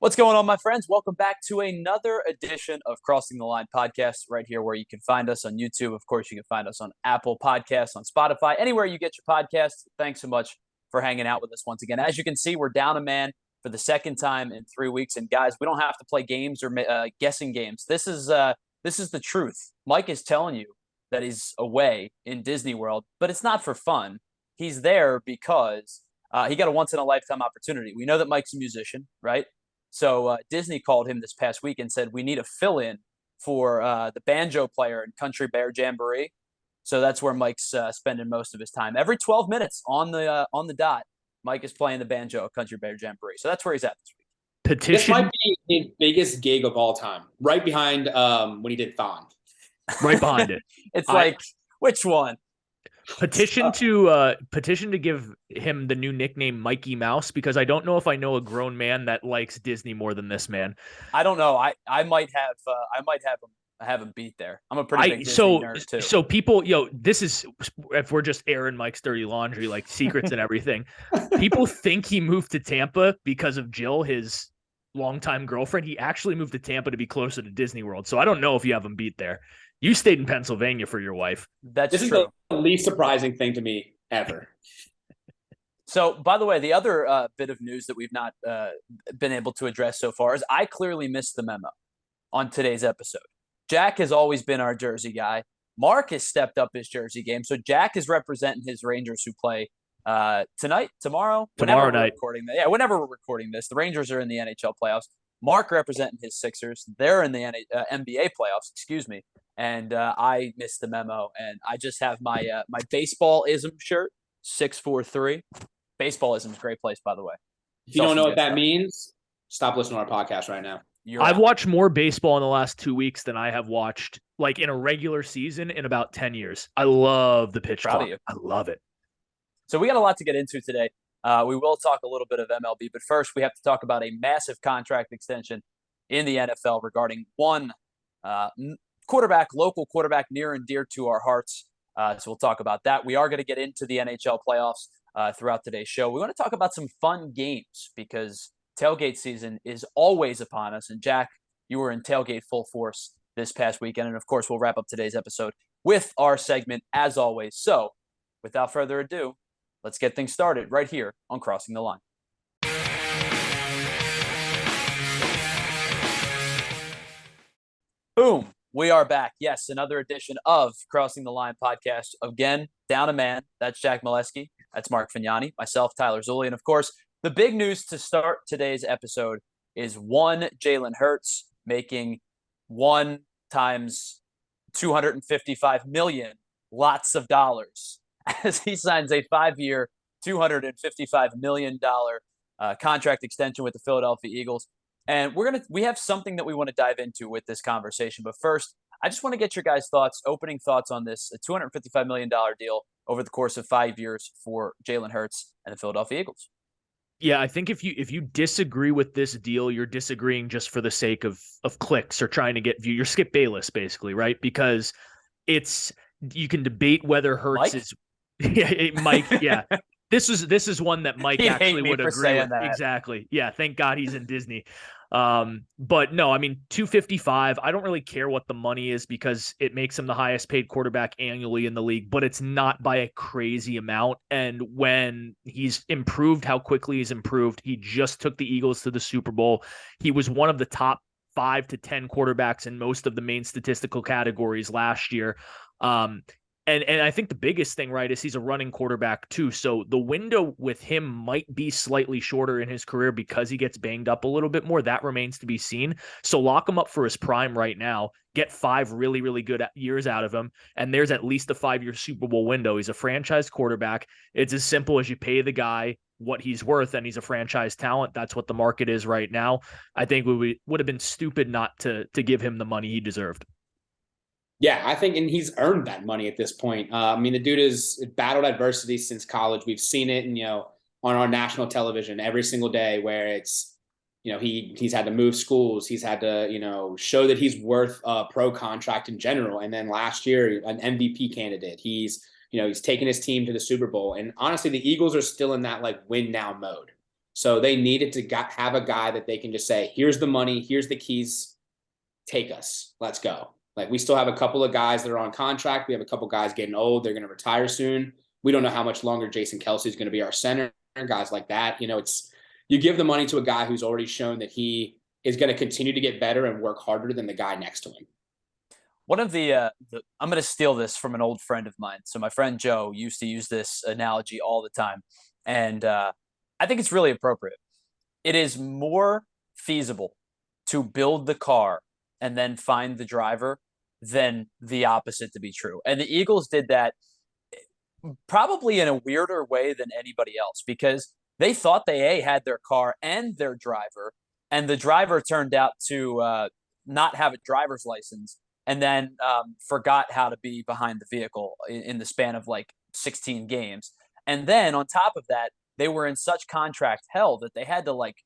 What's going on, my friends? Welcome back to another edition of Crossing the Line podcast, right here where you can find us on YouTube. Of course, you can find us on Apple Podcasts, on Spotify, anywhere you get your podcasts. Thanks so much for hanging out with us once again. As you can see, we're down a man for the second time in 3 weeks. And guys, we don't have to play games or guessing games. This is the truth. Mike is telling you that he's away in Disney World, but it's not for fun. He's there because he got a once-in-a-lifetime opportunity. We know that Mike's a musician, right? So Disney called him this past week and said, we need a fill-in for the banjo player in Country Bear Jamboree. So that's where Mike's spending most of his time. Every 12 minutes on the dot, Mike is playing the banjo at Country Bear Jamboree. So that's where he's at this week. This might be his biggest gig of all time, right behind when he did Thon. Right behind it. It's like, which one? Petition to give him the new nickname Mikey Mouse, because I don't know if I know a grown man that likes Disney more than this man. I don't know. I might have him beat there. I'm a pretty big Disney nerd too. So people, this is, if we're just airing Mike's dirty laundry, like secrets and everything. People think he moved to Tampa because of Jill, his longtime girlfriend. He actually moved to Tampa to be closer to Disney World. So I don't know if you have him beat there. You stayed in Pennsylvania for your wife. This is the least surprising thing to me ever. So, by the way, the other bit of news that we've not been able to address so far is I clearly missed the memo on today's episode. Jack has always been our Jersey guy. Mark has stepped up his Jersey game. So Jack is representing his Rangers, who play tomorrow night. Whenever we're recording this. The Rangers are in the NHL playoffs. Mark representing his Sixers. They're in the NBA playoffs, excuse me. And I missed the memo, and I just have my my baseball-ism shirt, 643. Baseball-ism is a great place, by the way. If you don't know what that means, stop listening to our podcast right now. I've watched more baseball in the last 2 weeks than I have watched, like, in a regular season in about 10 years. I love the pitch clock. I love it. So we got a lot to get into today. We will talk a little bit of MLB, but first we have to talk about a massive contract extension in the NFL regarding one local quarterback near and dear to our hearts. So we'll talk about that. We are going to get into the NHL playoffs throughout today's show. We want to talk about some fun games because tailgate season is always upon us. And Jack, you were in tailgate full force this past weekend. And of course, we'll wrap up today's episode with our segment as always. So without further ado, let's get things started right here on Crossing the Line. Boom. We are back. Yes, another edition of Crossing the Line podcast. Again, down a man. That's Jack Molesky. That's Mark Fignani. Myself, Tyler Zulli. And of course, the big news to start today's episode is one Jalen Hurts making 1 times $255 million, lots of dollars, as he signs a 5-year, $255 million contract extension with the Philadelphia Eagles. And we have something that we want to dive into with this conversation. But first, I just want to get your guys' opening thoughts on this, a $255 million deal over the course of 5 years for Jalen Hurts and the Philadelphia Eagles. Yeah, I think if you disagree with this deal, you're disagreeing just for the sake of clicks or trying to get view. You're Skip Bayless, basically, right? Because you can debate whether Hurts is Mike. Yeah. This is one that Mike actually would agree with. Exactly. Yeah. Thank God he's in Disney. But no, I mean, 255, I don't really care what the money is because it makes him the highest paid quarterback annually in the league, but it's not by a crazy amount. And when he's improved, how quickly he's improved, he just took the Eagles to the Super Bowl. He was one of the top 5 to 10 quarterbacks in most of the main statistical categories last year. And I think the biggest thing, right, is he's a running quarterback too. So the window with him might be slightly shorter in his career because he gets banged up a little bit more. That remains to be seen. So lock him up for his prime right now. Get 5 really, really good years out of him. And there's at least a 5-year Super Bowl window. He's a franchise quarterback. It's as simple as you pay the guy what he's worth, and he's a franchise talent. That's what the market is right now. I think we would have been stupid not to give him the money he deserved. Yeah, I think, and he's earned that money at this point. I mean, the dude has battled adversity since college. We've seen it, on our national television every single day, where it's, he's had to move schools. He's had to, show that he's worth a pro contract in general. And then last year, an MVP candidate. He's taken his team to the Super Bowl. And honestly, the Eagles are still in that win now mode. So they needed to have a guy that they can just say, here's the money, here's the keys, take us, let's go. Like, we still have a couple of guys that are on contract. We have a couple guys getting old. They're going to retire soon. We don't know how much longer Jason Kelsey is going to be our center, guys like that. You know, you give the money to a guy who's already shown that he is going to continue to get better and work harder than the guy next to him. One of I'm going to steal this from an old friend of mine. So my friend Joe used to use this analogy all the time. And I think it's really appropriate. It is more feasible to build the car and then find the driver than the opposite to be true. And the Eagles did that probably in a weirder way than anybody else, because they thought they had their car and their driver, and the driver turned out to not have a driver's license, and then forgot how to be behind the vehicle in the span of like 16 games. And then on top of that, they were in such contract hell that they had to like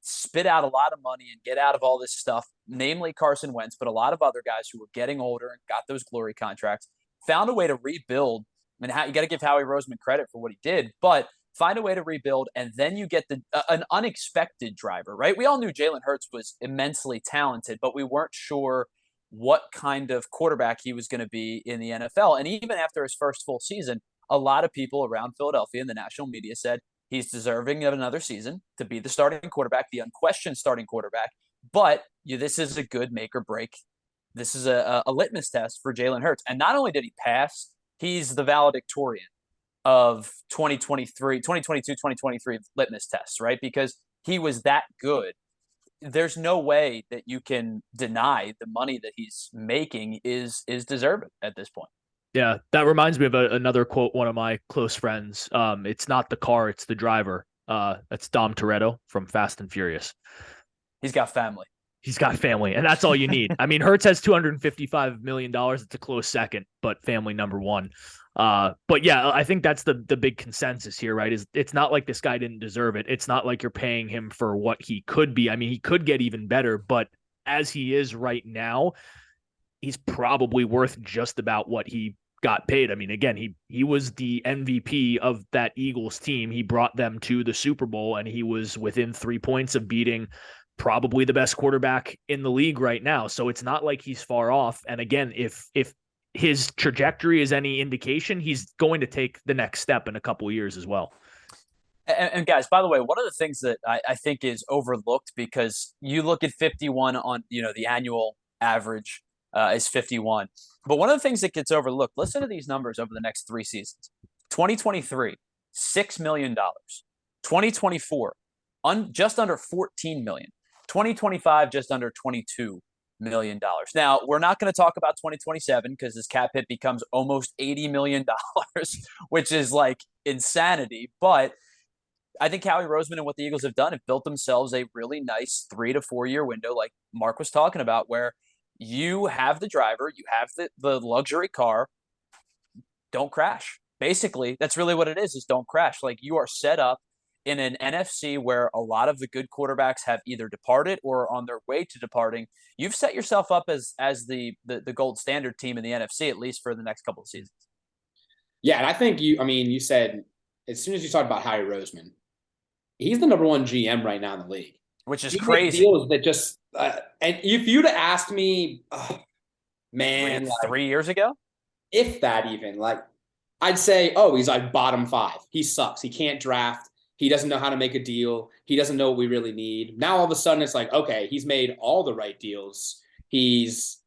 spit out a lot of money and get out of all this stuff, namely Carson Wentz, but a lot of other guys who were getting older and got those glory contracts, found a way to rebuild. And you got to give Howie Roseman credit for what he did, but find a way to rebuild, and then you get an unexpected driver, right? We all knew Jalen Hurts was immensely talented, but we weren't sure what kind of quarterback he was going to be in the NFL. And even after his first full season, a lot of people around Philadelphia and the national media said he's deserving of another season to be the starting quarterback, the unquestioned starting quarterback. But this is a good make or break. This is a litmus test for Jalen Hurts. And not only did he pass, he's the valedictorian of 2022, 2023 litmus tests, right? Because he was that good. There's no way that you can deny the money that he's making is deserved at this point. Yeah, that reminds me of another quote, one of my close friends. It's not the car, it's the driver. That's Dom Toretto from Fast and Furious. He's got family. He's got family, and that's all you need. I mean, Hurts has $255 million. It's a close second, but family number one. But yeah, I think that's the big consensus here, right? Is it's not like this guy didn't deserve it. It's not like you're paying him for what he could be. I mean, he could get even better, but as he is right now, he's probably worth just about what he got paid. I mean, again, he was the MVP of that Eagles team. He brought them to the Super Bowl, and he was within 3 points of beating probably the best quarterback in the league right now. So it's not like he's far off. And again, if his trajectory is any indication, he's going to take the next step in a couple of years as well. And guys, by the way, one of the things that I think is overlooked, because you look at 51 on, the annual average is 51. But one of the things that gets overlooked, listen to these numbers over the next 3 seasons. 2023, $6 million. 2024, just under $14 million. 2025, just under $22 million. Now, we're not going to talk about 2027 because his cap hit becomes almost $80 million, which is like insanity. But I think Howie Roseman and what the Eagles have done have built themselves a really nice 3 to 4 year window, like Mark was talking about, where you have the driver, you have the luxury car, don't crash. Basically, that's really what it is don't crash. Like, you are set up in an NFC where a lot of the good quarterbacks have either departed or are on their way to departing. You've set yourself up as the gold standard team in the NFC, at least for the next couple of seasons. Yeah, and I think you said, as soon as you talked about Howie Roseman, he's the number one GM right now in the league. Which is crazy. Deals that just and if you'd have asked me, man, 3 years ago, if that even, like, I'd say, he's like bottom 5. He sucks. He can't draft. He doesn't know how to make a deal. He doesn't know what we really need. Now all of a sudden it's like, okay, he's made all the right deals. He's,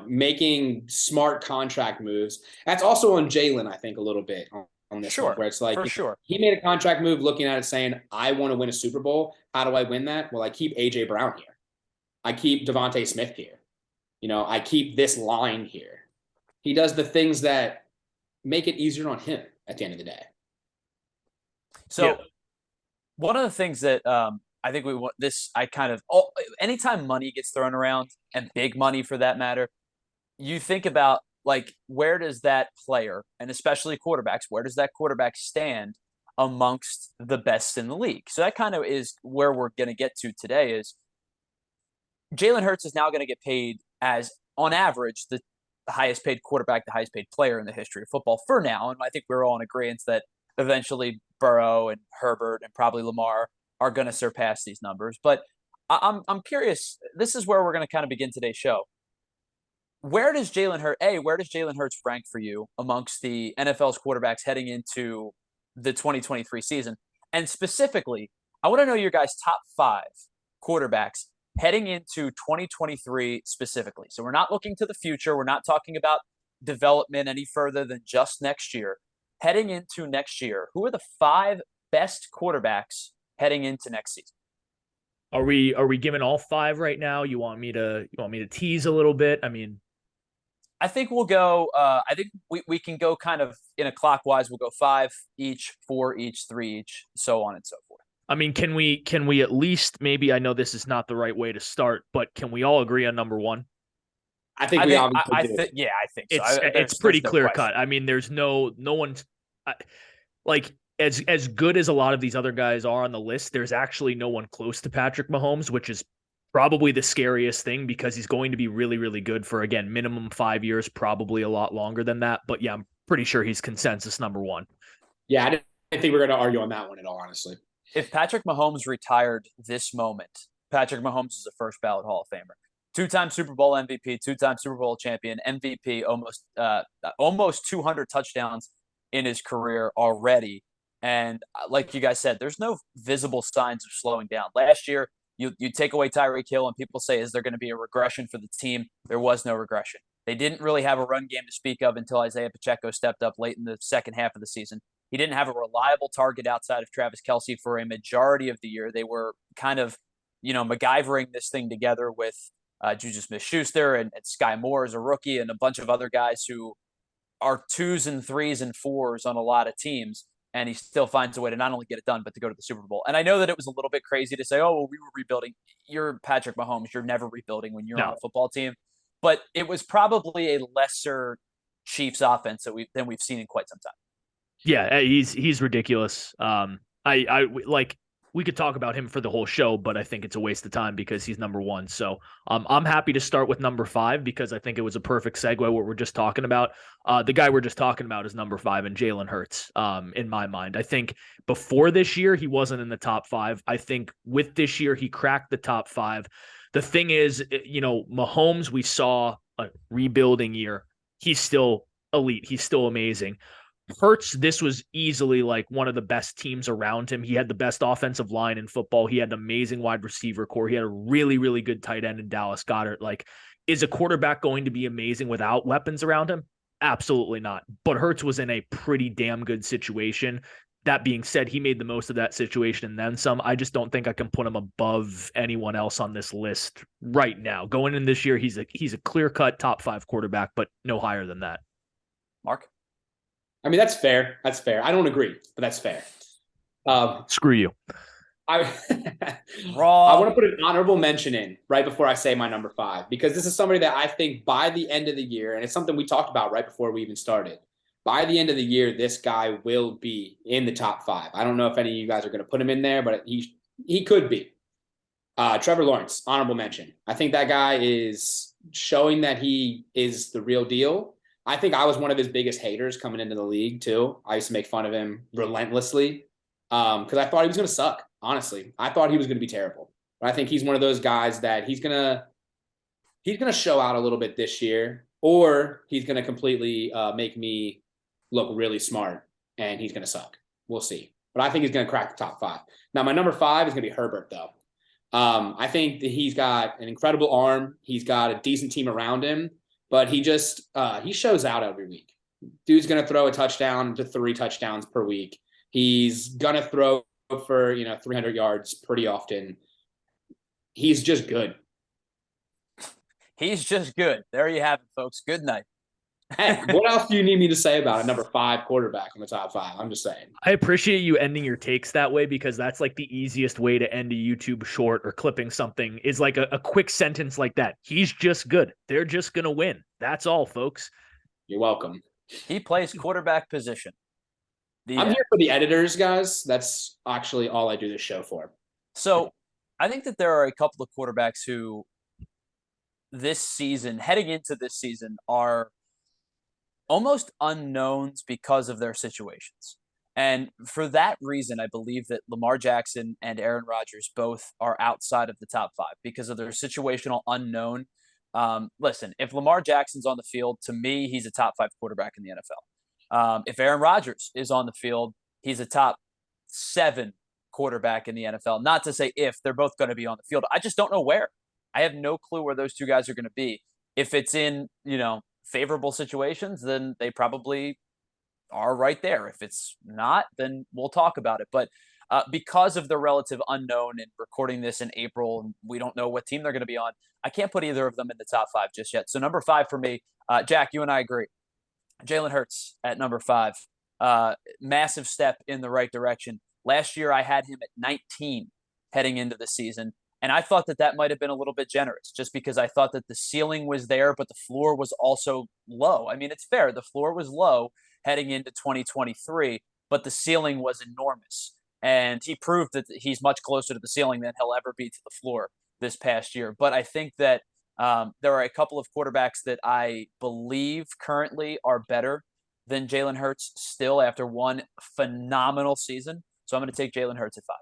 making smart contract moves. That's also on Jalen, I think, a little bit on this one, where it's like, he made a contract move looking at it saying, I want to win a Super Bowl. How do I win that? Well, I keep A.J. Brown here. I keep Devontae Smith here. I keep this line here. He does the things that make it easier on him at the end of the day. So one of the things that I think we want this, anytime money gets thrown around, and big money for that matter, you think about, like, where does that player, and especially quarterbacks, where does that quarterback stand amongst the best in the league? So that kind of is where we're going to get to today. Is Jalen Hurts is now going to get paid as, on average, the highest paid quarterback, the highest paid player in the history of football for now. And I think we're all in agreement that eventually Burrow and Herbert and probably Lamar are going to surpass these numbers. But I'm curious. This is where we're going to kind of begin today's show. Where does Jalen Hurts rank for you amongst the NFL's quarterbacks heading into the 2023 season? And specifically, I want to know your guys' top 5 quarterbacks heading into 2023 specifically. So we're not looking to the future. We're not talking about development any further than just next year. Heading into next year, who are the 5 best quarterbacks heading into next season? Are we giving all 5 right now? You want me to tease a little bit? I mean, I think we'll go. I think we can go kind of in a clockwise. We'll go 5 each, 4 each, 3 each, so on and so forth. I mean, can we at least, maybe, I know this is not the right way to start, but can we all agree on number 1? I think we obviously do. Yeah, I think so. It's pretty clear cut. I mean, there's no one like as good as a lot of these other guys are on the list. There's actually no one close to Patrick Mahomes, which is probably the scariest thing because he's going to be really, really good for, again, minimum 5 years, probably a lot longer than that. But yeah, I'm pretty sure he's consensus number 1. Yeah, I didn't think we're going to argue on that one at all, honestly. If Patrick Mahomes retired this moment, Patrick Mahomes is a first ballot Hall of Famer. 2-time Super Bowl MVP, 2-time Super Bowl champion, MVP, almost 200 touchdowns in his career already. And like you guys said, there's no visible signs of slowing down. Last year, you take away Tyreek Hill and people say, is there going to be a regression for the team? There was no regression. They didn't really have a run game to speak of until Isaiah Pacheco stepped up late in the second half of the season. He didn't have a reliable target outside of Travis Kelce for a majority of the year. They were kind of, MacGyvering this thing together with Juju Smith-Schuster and Sky Moore as a rookie and a bunch of other guys who are 2s and 3s and 4s on a lot of teams. And he still finds a way to not only get it done, but to go to the Super Bowl. And I know that it was a little bit crazy to say, oh, well, we were rebuilding. You're Patrick Mahomes. You're never rebuilding when you're on a football team. But it was probably a lesser Chiefs offense than we've seen in quite some time. Yeah, he's ridiculous. We could talk about him for the whole show, but I think it's a waste of time because he's number 1. So I'm happy to start with number 5 because I think it was a perfect segue what we're just talking about. The guy we're just talking about is number 5 and Jalen Hurts, in my mind. I think before this year, he wasn't in the top 5. I think with this year, he cracked the top 5. The thing is, Mahomes, we saw a rebuilding year. He's still elite. He's still amazing. Hurts, this was easily like one of the best teams around him. He had the best offensive line in football. He had an amazing wide receiver core. He had a really, really good tight end in Dallas Goedert. Like, is a quarterback going to be amazing without weapons around him? Absolutely not. But Hurts was in a pretty damn good situation. That being said, he made the most of that situation and then some. I just don't think I can put him above anyone else on this list right now. Going in this year, he's a clear-cut top 5 quarterback, but no higher than that. Mark? I mean, that's fair. That's fair. I don't agree, but that's fair. Screw you. I want to put an honorable mention in right before I say my number 5, because this is somebody that I think by the end of the year, and it's something we talked about right before we even started, by the end of the year, this guy will be in the top 5. I don't know if any of you guys are going to put him in there, but he could be. Trevor Lawrence, honorable mention. I think that guy is showing that he is the real deal. I think I was one of his biggest haters coming into the league too. I used to make fun of him relentlessly because I thought he was going to suck. Honestly, I thought he was going to be terrible. But I think he's one of those guys that he's gonna show out a little bit this year, or he's going to completely make me look really smart and he's going to suck. We'll see. But I think he's going to crack the top 5. Now, my number 5 is going to be Herbert, though. I think that he's got an incredible arm. He's got a decent team around him. But he just he shows out every week. Dude's going to throw a touchdown to 3 touchdowns per week. He's going to throw for 300 yards pretty often. He's just good. He's just good. There you have it, folks. Good night. Hey, what else do you need me to say about a number 5 quarterback in the top 5? I'm just saying. I appreciate you ending your takes that way because that's like the easiest way to end a YouTube short or clipping something is like a quick sentence like that. He's just good. They're just going to win. That's all, folks. You're welcome. He plays quarterback position. I'm here for the editors, guys. That's actually all I do this show for. So I think that there are a couple of quarterbacks who heading into this season, are almost unknowns because of their situations. And for that reason, I believe that Lamar Jackson and Aaron Rodgers both are outside of the top five because of their situational unknown. Listen, if Lamar Jackson's on the field, to me, he's a top five quarterback in the NFL. If Aaron Rodgers is on the field, he's a top seven quarterback in the NFL. Not to say if they're both going to be on the field. I just don't know where. I have no clue where those two guys are going to be. If it's in, favorable situations, then they probably are right there. If it's not, then we'll talk about it. But because of the relative unknown and recording this in April, and we don't know what team they're going to be on, I can't put either of them in the top five just yet. So number five for me, Jack, you and I agree. Jalen Hurts at number five. Massive step in the right direction. Last year, I had him at 19 heading into the season. And I thought that might have been a little bit generous just because I thought that the ceiling was there, but the floor was also low. I mean, it's fair. The floor was low heading into 2023, but the ceiling was enormous. And he proved that he's much closer to the ceiling than he'll ever be to the floor this past year. But I think that there are a couple of quarterbacks that I believe currently are better than Jalen Hurts still after one phenomenal season. So I'm going to take Jalen Hurts at five.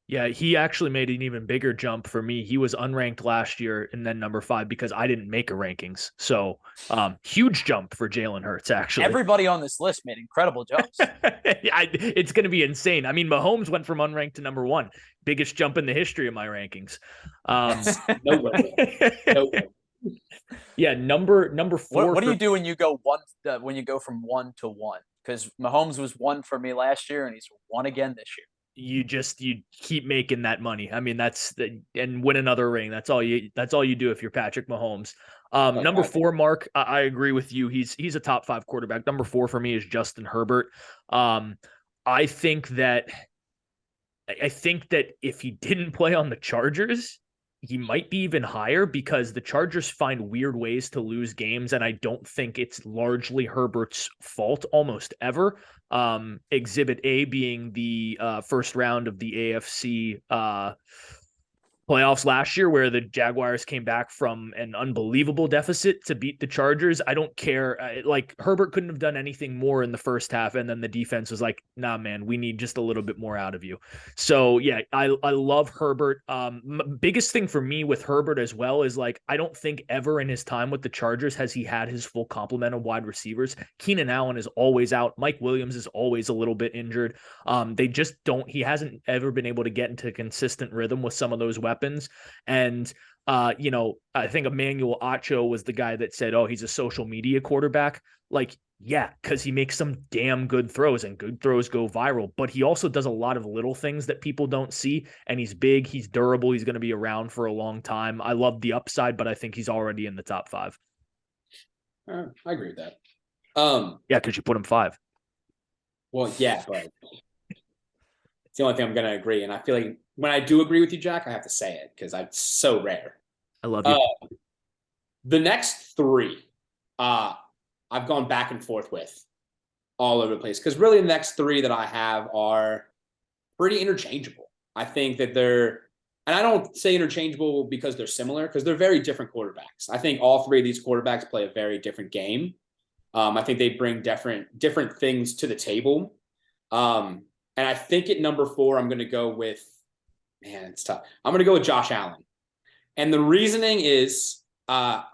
Yeah, he actually made an even bigger jump for me. He was unranked last year and then number five because I didn't make a rankings. So huge jump for Jalen Hurts, actually. Everybody on this list made incredible jumps. It's going to be insane. I mean, Mahomes went from unranked to number one. Biggest jump in the history of my rankings. No way. Yeah, number four. What do you do when you go when you go from one to one? Because Mahomes was one for me last year and he's one again this year. You keep making that money. I mean, and win another ring. That's all you do if you're Patrick Mahomes. Number four, Mark, I agree with you. He's a top five quarterback. Number four for me is Justin Herbert. I think that if he didn't play on the Chargers, he might be even higher because the Chargers find weird ways to lose games, and I don't think it's largely Herbert's fault almost ever. Exhibit A being the first round of the AFC playoffs last year where the Jaguars came back from an unbelievable deficit to beat the Chargers. I don't care. Herbert couldn't have done anything more in the first half. And then the defense was like, nah, man, we need just a little bit more out of you. So yeah, I love Herbert. Biggest thing for me with Herbert as well is I don't think ever in his time with the Chargers has he had his full complement of wide receivers. Keenan Allen is always out. Mike Williams is always a little bit injured. He hasn't ever been able to get into consistent rhythm with some of those weapons. And, I think Emmanuel Acho was the guy that said, oh, he's a social media quarterback. Yeah, because he makes some damn good throws and good throws go viral, but he also does a lot of little things that people don't see. And he's big, he's durable, he's going to be around for a long time. I love the upside, but I think he's already in the top five. I agree with that. Yeah, because you put him five. Well, yeah, but it's the only thing I'm going to agree. And I feel like when I do agree with you, Jack, I have to say it because it's so rare. I love you. The next three, I've gone back and forth with all over the place because really the next three that I have are pretty interchangeable. I think that and I don't say interchangeable because they're similar because they're very different quarterbacks. I think all three of these quarterbacks play a very different game. I think they bring different things to the table. And I think at number four, I'm going to go with, man, it's tough. I'm going to go with Josh Allen. And the reasoning is I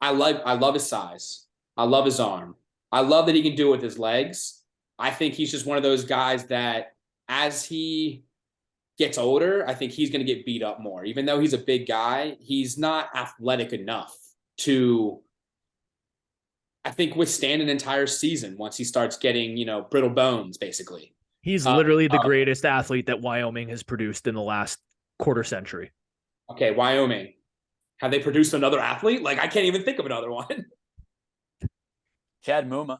love his size. I love his arm. I love that he can do it with his legs. I think he's just one of those guys that as he gets older, I think he's going to get beat up more. Even though he's a big guy, he's not athletic enough to, I think, withstand an entire season once he starts getting, brittle bones, basically. He's literally the greatest athlete that Wyoming has produced in the last quarter century. Okay, Wyoming. Have they produced another athlete? I can't even think of another one. Chad Muma,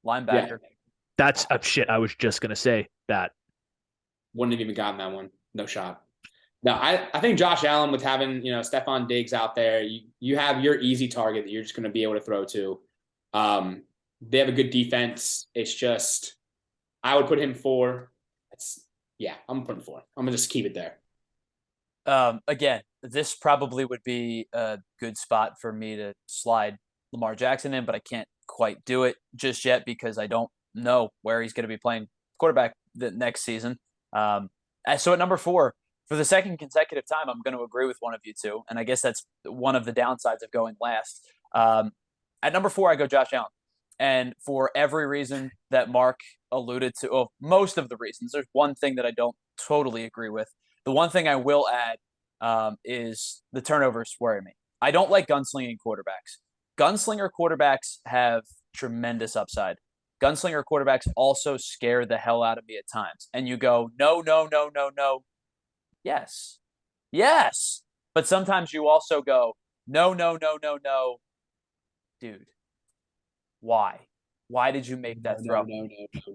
linebacker. Yeah. That's shit. I was just going to say that. Wouldn't have even gotten that one. No shot. No, I think Josh Allen with having, Stephon Diggs out there, you have your easy target that you're just going to be able to throw to. They have a good defense. It's just, I would put him four. I'm going to put him four. I'm going to just keep it there. Again, this probably would be a good spot for me to slide Lamar Jackson in, but I can't quite do it just yet because I don't know where he's going to be playing quarterback the next season. So at number 4, for the second consecutive time, I'm going to agree with one of you two, and I guess that's one of the downsides of going last. At number 4, I go Josh Allen, and for every reason that Mark alluded to, most of the reasons. There's one thing that I don't totally agree with. The one thing I will add is the turnovers worry me. I don't like gunslinging quarterbacks. Gunslinger quarterbacks have tremendous upside. Gunslinger quarterbacks also scare the hell out of me at times. And you go, no, no, no, no, no. Yes. Yes. But sometimes you also go, no, no, no, no, no. Dude, why? Why did you make that throw? No.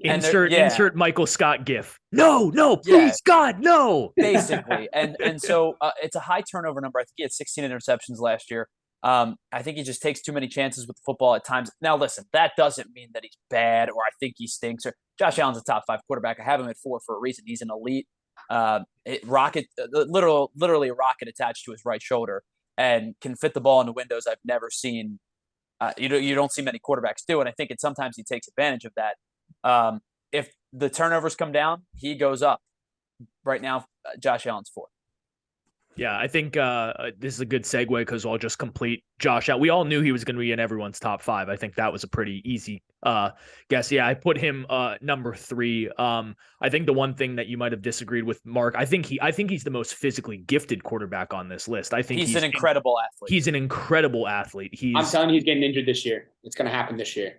Insert Michael Scott gif. No, please, God, no. Basically. And so it's a high turnover number. I think he had 16 interceptions last year. I think he just takes too many chances with the football at times. Now, listen, that doesn't mean that he's bad or I think he stinks. Or Josh Allen's a top 5 quarterback. I have him at 4 for a reason. He's an elite literally a rocket attached to his right shoulder and can fit the ball in the windows I've never seen. You don't see many quarterbacks do, and I think sometimes he takes advantage of that. If the turnovers come down, he goes up. Right now, Josh Allen's 4. Yeah, I think this is a good segue because I'll just complete Josh Allen. We all knew he was going to be in everyone's top 5. I think that was a pretty easy guess. Yeah, I put him number 3. I think the one thing that you might have disagreed with, Mark, I think he's the most physically gifted quarterback on this list. I think he's an incredible athlete. He's an incredible athlete. I'm telling you, he's getting injured this year. It's going to happen this year.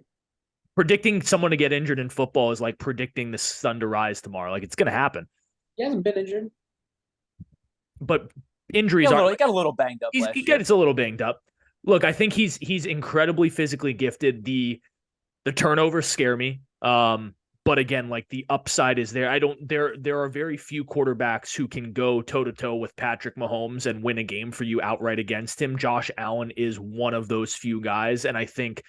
Predicting someone to get injured in football is like predicting the sun to rise tomorrow. Like, it's going to happen. He hasn't been injured. But injuries he got a little banged up. He gets a little banged up. Look, I think he's incredibly physically gifted. The turnovers scare me. But again, like the upside is there. There are very few quarterbacks who can go toe to toe with Patrick Mahomes and win a game for you outright against him. Josh Allen is one of those few guys, and I think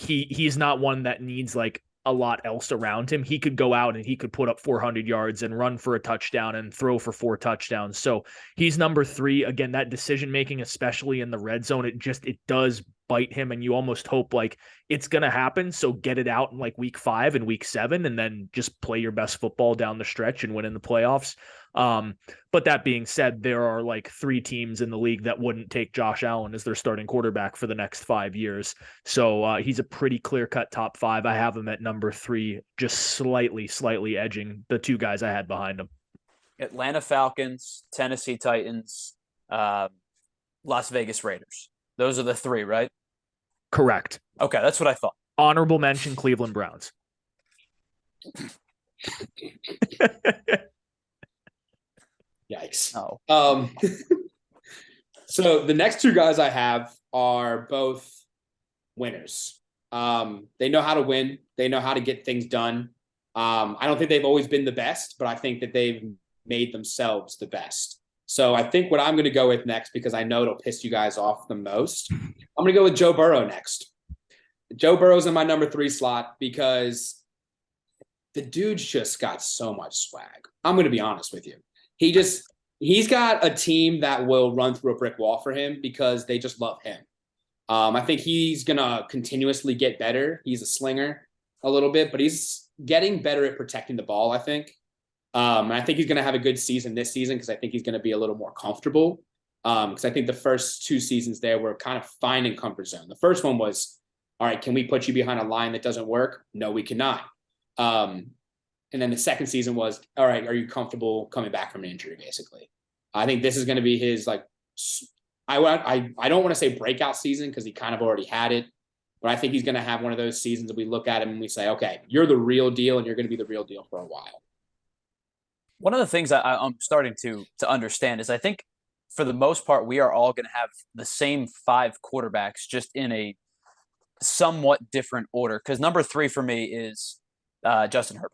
he's not one that needs like a lot else around him. He could go out and he could put up 400 yards and run for a touchdown and throw for 4 touchdowns. So he's number 3. Again, that decision making, especially in the red zone, it does bite him, and you almost hope like it's going to happen. So get it out in like week 5 and week 7, and then just play your best football down the stretch and win in the playoffs. But that being said, there are like 3 teams in the league that wouldn't take Josh Allen as their starting quarterback for the next 5 years. So he's a pretty clear-cut top 5. I have him at number 3, just slightly edging the 2 guys I had behind him. Atlanta Falcons, Tennessee Titans, Las Vegas Raiders. Those are the 3, right? Correct. Okay, that's what I thought. Honorable mention, Cleveland Browns. Yikes. Oh. So the next 2 guys I have are both winners. They know how to win. They know how to get things done. I don't think they've always been the best, but I think that they've made themselves the best. So I think what I'm going to go with next, because I know it'll piss you guys off the most, I'm going to go with Joe Burrow next. Joe Burrow's in my number 3 slot because the dude's just got so much swag. I'm going to be honest with you. He's got a team that will run through a brick wall for him because they just love him. I think he's going to continuously get better. He's a slinger a little bit, but he's getting better at protecting the ball, I think. And I think he's going to have a good season this season because I think he's going to be a little more comfortable. Because I think the first 2 seasons there were kind of finding comfort zone. The first one was, all right, can we put you behind a line that doesn't work? No, we cannot. And then the second season was, all right, are you comfortable coming back from an injury, basically? I think this is going to be his, like, I don't want to say breakout season because he kind of already had it, but I think he's going to have one of those seasons that we look at him and we say, okay, you're the real deal and you're going to be the real deal for a while. One of the things I'm starting to understand is I think for the most part, we are all going to have the same 5 quarterbacks just in a somewhat different order. Because number 3 for me is Justin Herbert.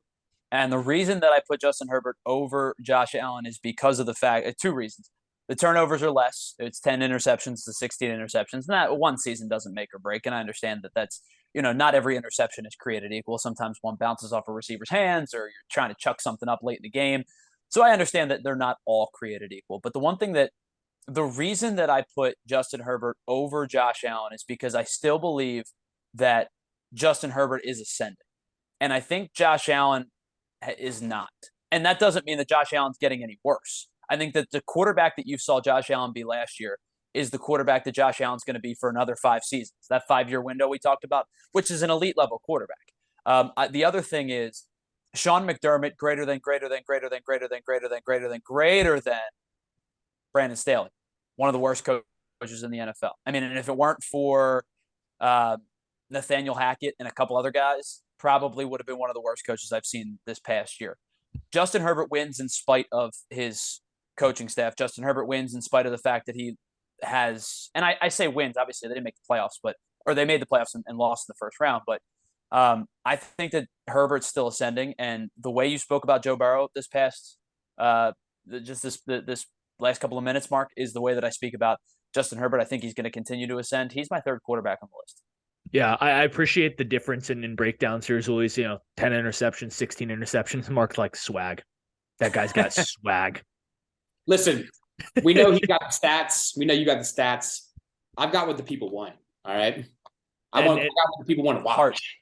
And the reason that I put Justin Herbert over Josh Allen is because of the fact, 2 reasons. The turnovers are less. It's 10 interceptions to 16 interceptions. And that one season doesn't make or break. And I understand that that's, not every interception is created equal. Sometimes one bounces off a receiver's hands or you're trying to chuck something up late in the game. So I understand that they're not all created equal. But the reason that I put Justin Herbert over Josh Allen is because I still believe that Justin Herbert is ascending. And I think Josh Allen is not. And that doesn't mean that Josh Allen's getting any worse. I think that the quarterback that you saw Josh Allen be last year is the quarterback that Josh Allen's going to be for another 5 seasons. That 5-year window we talked about, which is an elite level quarterback. The other thing is Sean McDermott greater than Brandon Staley, one of the worst coaches in the NFL. I mean, and if it weren't for Nathaniel Hackett and a couple other guys, probably would have been one of the worst coaches I've seen this past year. Justin Herbert wins in spite of his coaching staff. Justin Herbert wins in spite of the fact that he has, and I say wins, obviously they didn't make the playoffs, or they made the playoffs and lost in the first round. But I think that Herbert's still ascending. And the way you spoke about Joe Burrow this past, this last couple of minutes, Mark, is the way that I speak about Justin Herbert. I think he's going to continue to ascend. He's my third quarterback on the list. Yeah, I appreciate the difference in breakdowns here. Always, 10 interceptions, 16 interceptions. Mark's like swag. That guy's got swag. Listen, we know he got the stats. We know you got the stats. I've got what the people want. All right. I got what the people want to watch.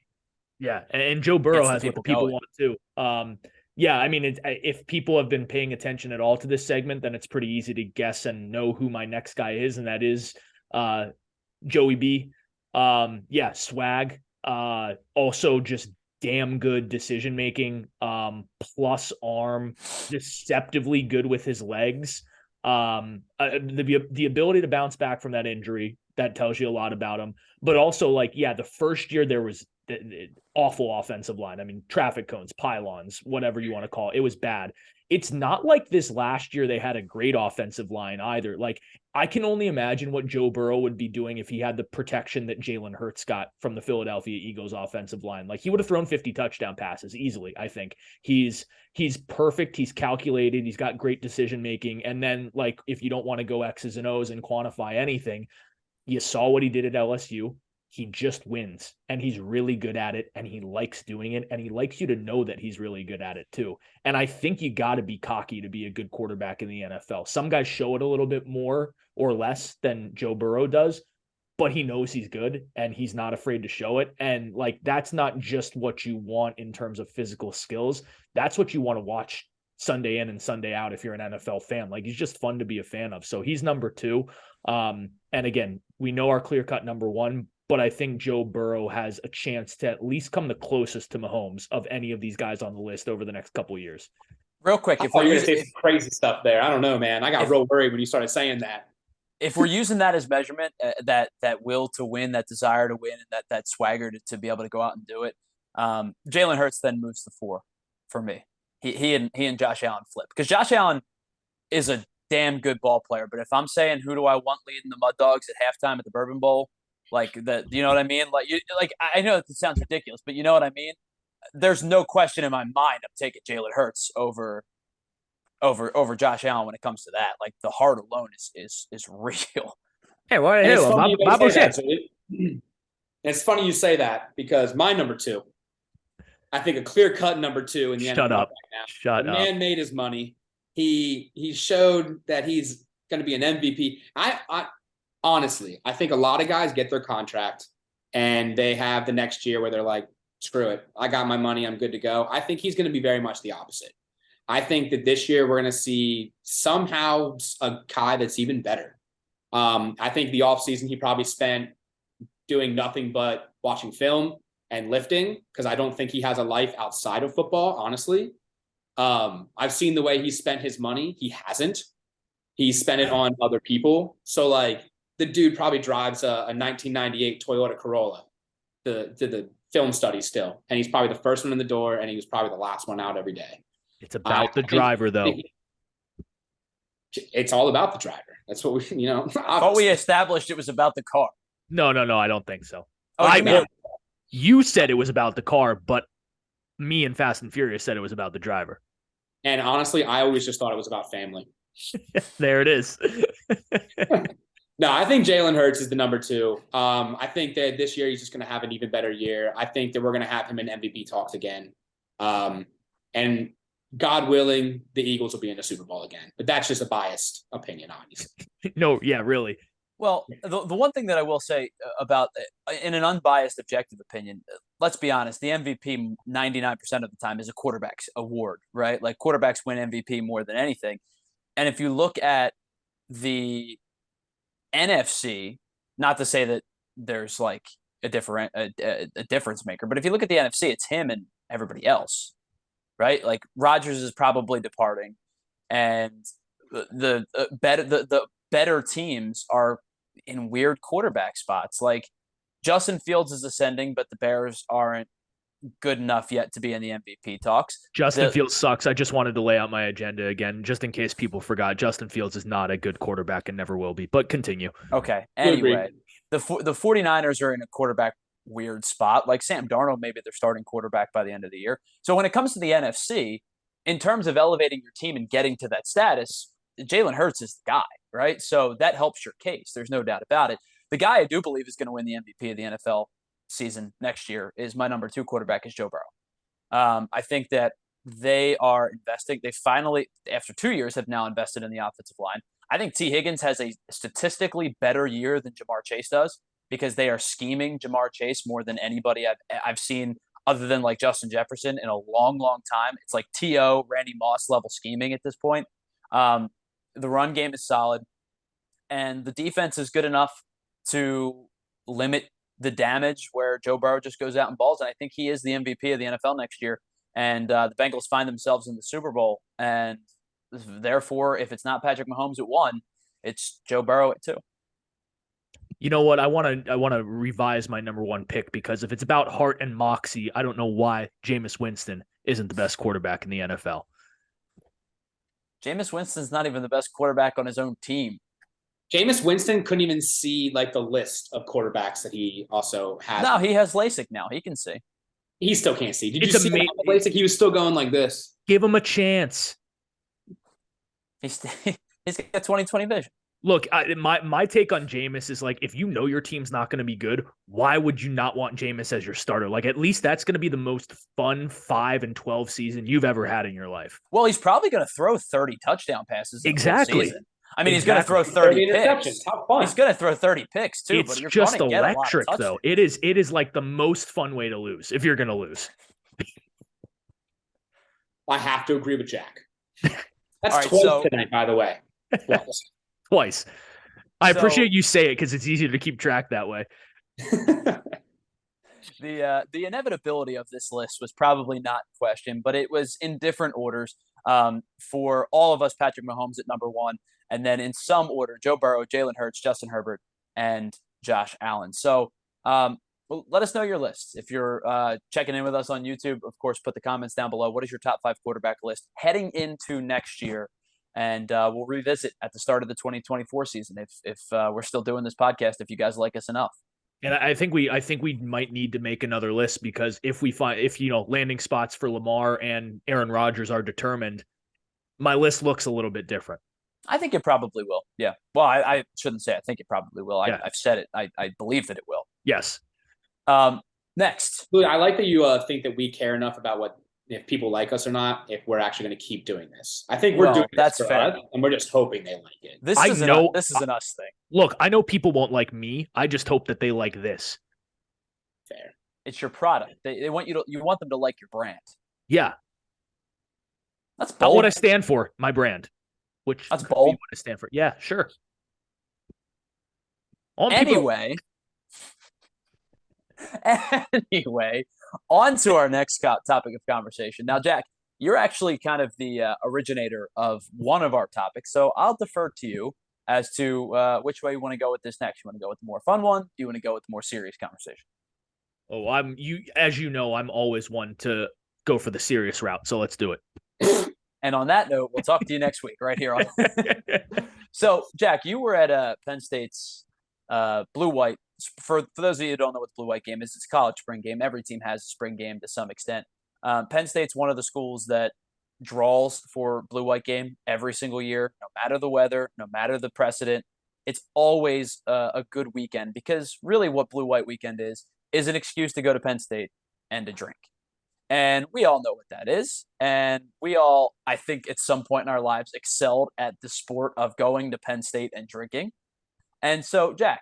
Yeah. And Joe Burrow has what the people want too. Yeah. I mean, if people have been paying attention at all to this segment, then it's pretty easy to guess and know who my next guy is. And that is Joey B. Yeah. Swag. Also just damn good decision making, plus arm, deceptively good with his legs. The ability to bounce back from that injury, that tells you a lot about him. But also, the first year there was awful offensive line. I mean, traffic cones, pylons, whatever you want to call it. It was bad. It's not like this last year they had a great offensive line either. I can only imagine what Joe Burrow would be doing if he had the protection that Jalen Hurts got from the Philadelphia Eagles offensive line. He would have thrown 50 touchdown passes easily. I think he's perfect. He's calculated. He's got great decision making. And then if you don't want to go X's and O's and quantify anything, you saw what he did at LSU. He just wins, and he's really good at it, and he likes doing it, and he likes you to know that he's really good at it too. And I think you got to be cocky to be a good quarterback in the NFL. Some guys show it a little bit more or less than Joe Burrow does, but he knows he's good, and he's not afraid to show it. And that's not just what you want in terms of physical skills. That's what you want to watch Sunday in and Sunday out if you're an NFL fan. He's just fun to be a fan of. So he's number 2. And again, we know our clear-cut number 1, but I think Joe Burrow has a chance to at least come the closest to Mahomes of any of these guys on the list over the next couple of years. Real quick, if we're going to say some crazy stuff there, I don't know, man. I got real worried when you started saying that. If we're using that as measurement, that will to win, that desire to win, and that swagger to be able to go out and do it, Jalen Hurts then moves to 4 for me. He and Josh Allen flip, because Josh Allen is a damn good ball player. But if I'm saying who do I want leading the Mud Dogs at halftime at the Bourbon Bowl, you know what I mean? I know that sounds ridiculous, but you know what I mean? There's no question in my mind I'm taking Jalen Hurts over Josh Allen when it comes to that. The heart alone is real. Hey, what? It's funny you say that, because my number 2, I think a clear-cut number 2 in the NFL right now. Shut up. The man made his money. He showed that he's going to be an MVP. Honestly, I think a lot of guys get their contract and they have the next year where they're like, screw it, I got my money, I'm good to go. I think he's going to be very much the opposite. I think that this year we're going to see somehow a guy that's even better. I think the offseason he probably spent doing nothing but watching film and lifting, because I don't think he has a life outside of football, honestly. I've seen the way he spent his money. He hasn't. He spent it on other people. So the dude probably drives a 1998 Toyota Corolla to the film study still. And he's probably the first one in the door, and he was probably the last one out every day. It's about the driver, though. It's all about the driver. That's what we, I thought we established it was about the car. No, I don't think so. Oh, you said it was about the car, but me and Fast and Furious said it was about the driver. And honestly, I always just thought it was about family. There it is. No, I think Jalen Hurts is the number 2. I think that this year he's just going to have an even better year. I think that we're going to have him in MVP talks again. And God willing, the Eagles will be in the Super Bowl again. But that's just a biased opinion, obviously. No, yeah, really. Well, the one thing that I will say about, in an unbiased, objective opinion, let's be honest, the MVP 99% of the time is a quarterback's award, right? Like quarterbacks win MVP more than anything. And if you look at the NFC, not to say that there's like a difference maker, but if you look at the NFC, it's him and everybody else, right? Like Rodgers is probably departing, and the better teams are in weird quarterback spots. Like Justin Fields is ascending, but the Bears aren't good enough yet to be in the MVP talks. Justin Fields sucks. I just wanted to lay out my agenda again, just in case people forgot. Justin Fields is not a good quarterback and never will be, but continue. Okay. Anyway, the 49ers are in a quarterback weird spot. Like Sam Darnold, maybe they're starting quarterback by the end of the year. So when it comes to the NFC, in terms of elevating your team and getting to that status, Jalen Hurts is the guy, right? So that helps your case. There's no doubt about it. The guy I do believe is going to win the MVP of the NFL season next year is my number 2 quarterback is Joe Burrow. I think that they are investing. They finally, after 2 years, have now invested in the offensive line. I think T. Higgins has a statistically better year than Jamar Chase does because they are scheming Jamar Chase more than anybody I've seen other than like Justin Jefferson in a long, long time. It's like T.O., Randy Moss level scheming at this point. The run game is solid, and the defense is good enough to limit the damage where Joe Burrow just goes out and balls. And I think he is the MVP of the NFL next year. And the Bengals find themselves in the Super Bowl. And therefore, if it's not Patrick Mahomes at 1, it's Joe Burrow at 2. You know what? I want to revise my number 1 pick because if it's about heart and moxie, I don't know why Jameis Winston isn't the best quarterback in the NFL. Jameis Winston's not even the best quarterback on his own team. Jameis Winston couldn't even see like the list of quarterbacks that he also has. No, he has LASIK now. He can see. He still can't see. Did you see him with LASIK? He was still going like this. Give him a chance. He's got 20/20 vision. Look, my take on Jameis is like, if you know your team's not going to be good, why would you not want Jameis as your starter? Like, at least that's going to be the most fun 5-12 season you've ever had in your life. Well, he's probably going to throw 30 touchdown passes. Exactly. I mean, he's going to throw 30 picks. He's going to throw 30 picks too. It's just electric, though. It is like the most fun way to lose if you're going to lose. I have to agree with Jack. That's twice tonight, by the way. Twice. I appreciate you say it because it's easier to keep track that way. The inevitability of this list was probably not in question, but it was in different orders. For all of us, Patrick Mahomes at number 1, and then in some order, Joe Burrow, Jalen Hurts, Justin Herbert, and Josh Allen. So let us know your lists. If you're checking in with us on YouTube, of course, put the comments down below. What is your top 5 quarterback list heading into next year? And we'll revisit at the start of the 2024 season if we're still doing this podcast, if you guys like us enough. And I think we might need to make another list because if landing spots for Lamar and Aaron Rodgers are determined, my list looks a little bit different. I think it probably will. Yeah. Well, I shouldn't say I think it probably will. I've said it. I believe that it will. Yes. Next. I like that you think that we care enough about if people like us or not, if we're actually going to keep doing this. I think we're doing this for us, and we're just hoping they like it. This is an us thing. Look, I know people won't like me. I just hope that they like this. Fair. It's your product. They want you want them to like your brand. Yeah. That's bold. Not what I stand for, my brand. Which that's bold. What I stand for. Yeah, sure. Anyway, on to our next topic of conversation. Now, Jack, you're actually kind of the originator of one of our topics, so I'll defer to you as to which way you want to go with this next. You want to go with the more fun one? Do you want to go with the more serious conversation? Oh, as you know, I'm always one to go for the serious route, so let's do it. And on that note, we'll talk to you next week right here. So, Jack, you were at Penn State's blue-white. For those of you who don't know what the blue-white game is, it's a college spring game. Every team has a spring game to some extent. Penn State's one of the schools that draws for blue-white game every single year, no matter the weather, no matter the precedent. It's always a good weekend because really what blue-white weekend is an excuse to go to Penn State and to drink. And we all know what that is. And we all, I think, at some point in our lives excelled at the sport of going to Penn State and drinking. And so, Jack,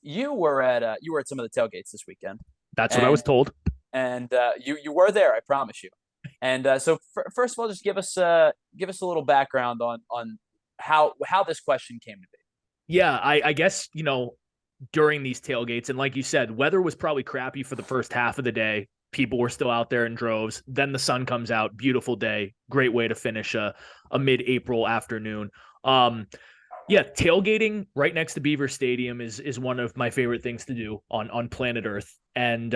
you were at some of the tailgates this weekend. That's what I was told. and you were there, I promise you. And so first of all, just give us a little background on how this question came to be. Yeah, I guess, during these tailgates, and like you said, weather was probably crappy for the first half of the day. People were still out there in droves. Then the sun comes out, beautiful day, great way to finish a mid-April afternoon. Yeah, tailgating right next to Beaver Stadium is one of my favorite things to do on planet Earth. And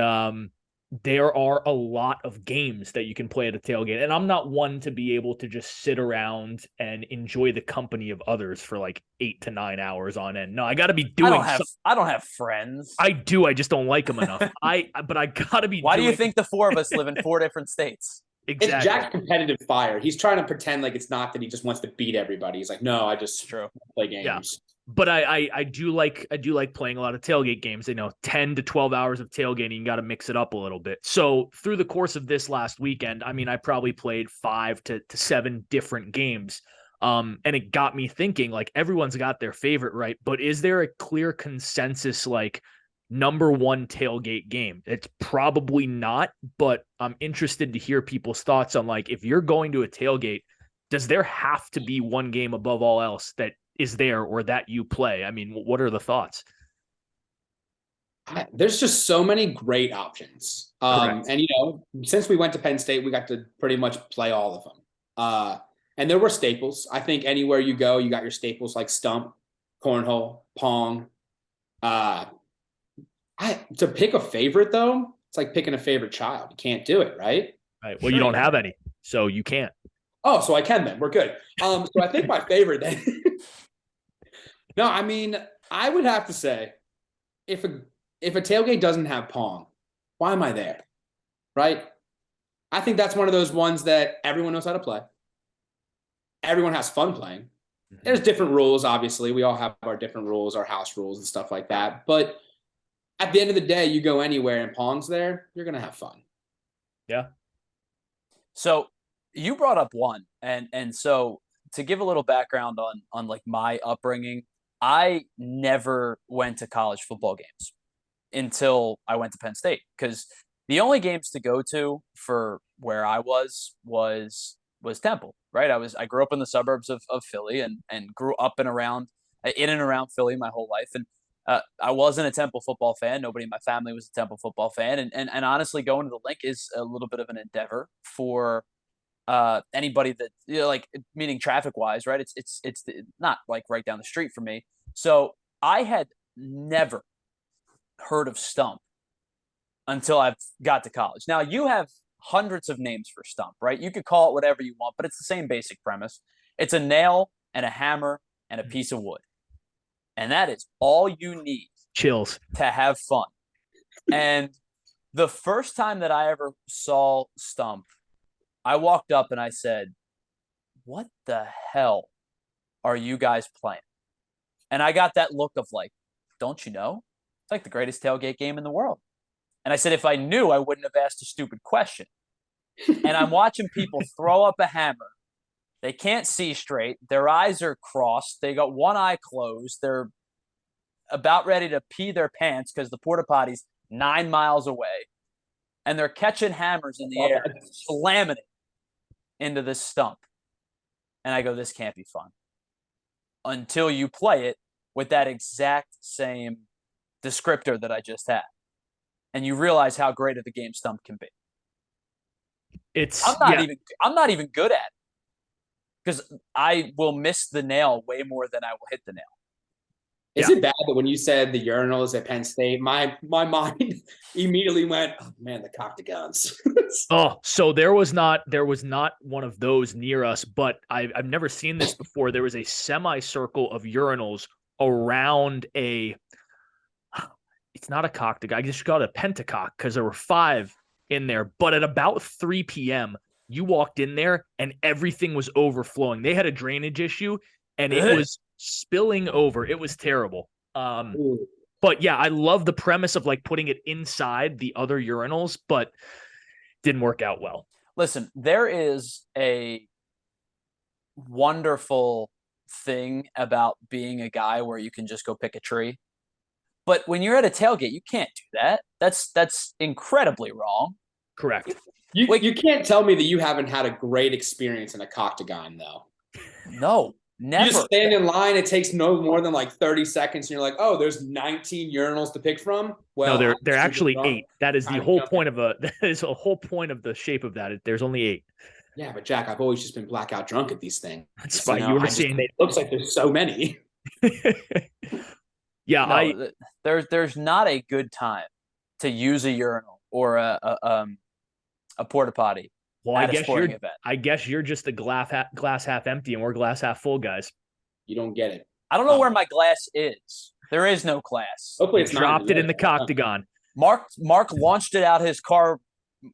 there are a lot of games that you can play at a tailgate. And I'm not one to be able to just sit around and enjoy the company of others for like 8 to 9 hours on end. No, I got to be doing I don't have friends. I do. I just don't like them enough. But I got to be Why do you think the four of us live in 4 different states? Exactly. It's Jack's competitive fire. He's trying to pretend like it's not that he just wants to beat everybody. He's like, no, I just play games. Yeah. But I do like playing a lot of tailgate games. 10 to 12 hours of tailgating, you got to mix it up a little bit. So through the course of this last weekend, I mean, I probably played 5 to 7 different games. And it got me thinking, like, everyone's got their favorite, right? But is there a clear consensus, like, number one tailgate game? It's probably not, but I'm interested to hear people's thoughts on, like, if you're going to a tailgate, does there have to be one game above all else that is there or that you play? I mean, what are the thoughts? There's just so many great options. And, since we went to Penn State, we got to pretty much play all of them. And there were staples. I think anywhere you go, you got your staples like stump, cornhole, pong. To pick a favorite, though, it's like picking a favorite child. You can't do it, right? Right. Well, you don't have any, so you can't. Oh, so I can then. We're good. So I think my favorite then. No, I mean, I would have to say, if a tailgate doesn't have Pong, why am I there? Right? I think that's one of those ones that everyone knows how to play. Everyone has fun playing. There's different rules, obviously. We all have our different rules, our house rules and stuff like that. But at the end of the day, you go anywhere and Pong's there, you're going to have fun. Yeah. So you brought up one, and so to give a little background on like my upbringing, I never went to college football games until I went to Penn State, because the only games to go to for where I was Temple, right? I grew up in the suburbs of Philly and grew up in and around Philly my whole life. And I wasn't a Temple football fan. Nobody in my family was a Temple football fan. And honestly, going to the link is a little bit of an endeavor for anybody that, like, meaning traffic wise, right? It's not like right down the street for me. So I had never heard of Stump until I got to college. Now, you have hundreds of names for Stump, right? You could call it whatever you want, but it's the same basic premise. It's a nail and a hammer and a piece of wood. And that is all you need. Chills. To have fun. And the first time that I ever saw Stump, I walked up and I said, "What the hell are you guys playing?" And I got that look of like, "Don't you know? It's like the greatest tailgate game in the world." And I said, if I knew, I wouldn't have asked a stupid question. And I'm watching people throw up a hammer. They can't see straight. Their eyes are crossed. They got one eye closed. They're about ready to pee their pants because the porta potty's 9 miles away. And they're catching hammers in the air, slamming it into this stump. And I go, this can't be fun. Until you play it with that exact same descriptor that I just had. And you realize how great of a game Stump can be. I'm not even good at it, because I will miss the nail way more than I will hit the nail. Is it bad that when you said the urinals at Penn State, my mind immediately went, "Oh man, the Coctagons." So there was not one of those near us, but I've never seen this before. There was a semicircle of urinals around a. It's not a Coctagon. I guess you call it a pentacock, because there were 5 in there. But at about 3 p.m., you walked in there and everything was overflowing. They had a drainage issue and it was spilling over. It was terrible. But yeah, I love the premise of like putting it inside the other urinals, but didn't work out well. Listen, there is a wonderful thing about being a guy where you can just go pick a tree. But when you're at a tailgate, you can't do that. That's incredibly wrong. Correct. You can't tell me that you haven't had a great experience in a Coctagon, though. No, never. You just stand in line. It takes no more than like 30 seconds. And you're like, oh, there's 19 urinals to pick from. Well, no, they're actually 8. That is the whole point of that is a whole point of the shape of that. There's only 8. Yeah, but Jack, I've always just been blackout drunk at these things. That's fine. You were saying it looks like there's so many. Yeah, no, there's not a good time to use a urinal or a porta potty. Well, I guess you're just the glass half empty, and we're glass half full guys. You don't get it. I don't know where my glass is. There is no glass. Hopefully, it's dropped it in the Coctagon. Mark launched it out his car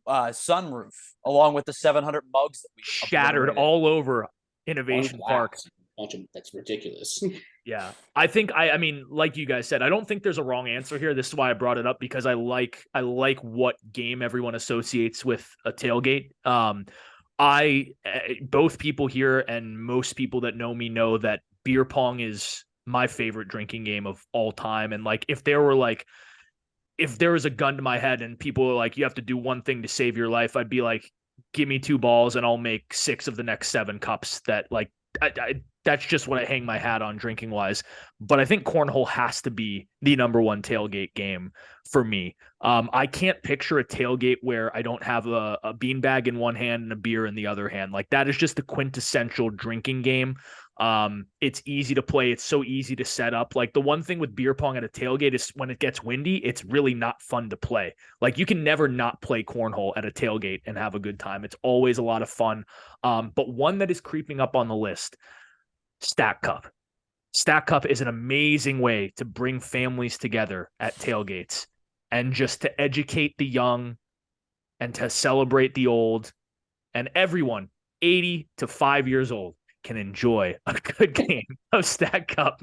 sunroof along with the 700 mugs that we shattered all over Innovation Park. That's ridiculous. Yeah, I think I mean, like you guys said, I don't think there's a wrong answer here. This is why I brought it up, because I like what game everyone associates with a tailgate. Both people here and most people that know me know that beer pong is my favorite drinking game of all time. And like, if there was a gun to my head and people were like, you have to do one thing to save your life, I'd be like, give me 2 balls and I'll make 6 of the next 7 cups. That like, that's just what I hang my hat on drinking wise. But I think cornhole has to be the number one tailgate game for me. I can't picture a tailgate where I don't have a beanbag in one hand and a beer in the other hand. Like, that is just the quintessential drinking game. It's easy to play. It's so easy to set up. Like, the one thing with beer pong at a tailgate is when it gets windy, it's really not fun to play. Like, you can never not play cornhole at a tailgate and have a good time. It's always a lot of fun. But one that is creeping up on the list, Stack Cup. Stack Cup is an amazing way to bring families together at tailgates and just to educate the young and to celebrate the old, and everyone 80 to 5 years old can enjoy a good game of Stack Cup.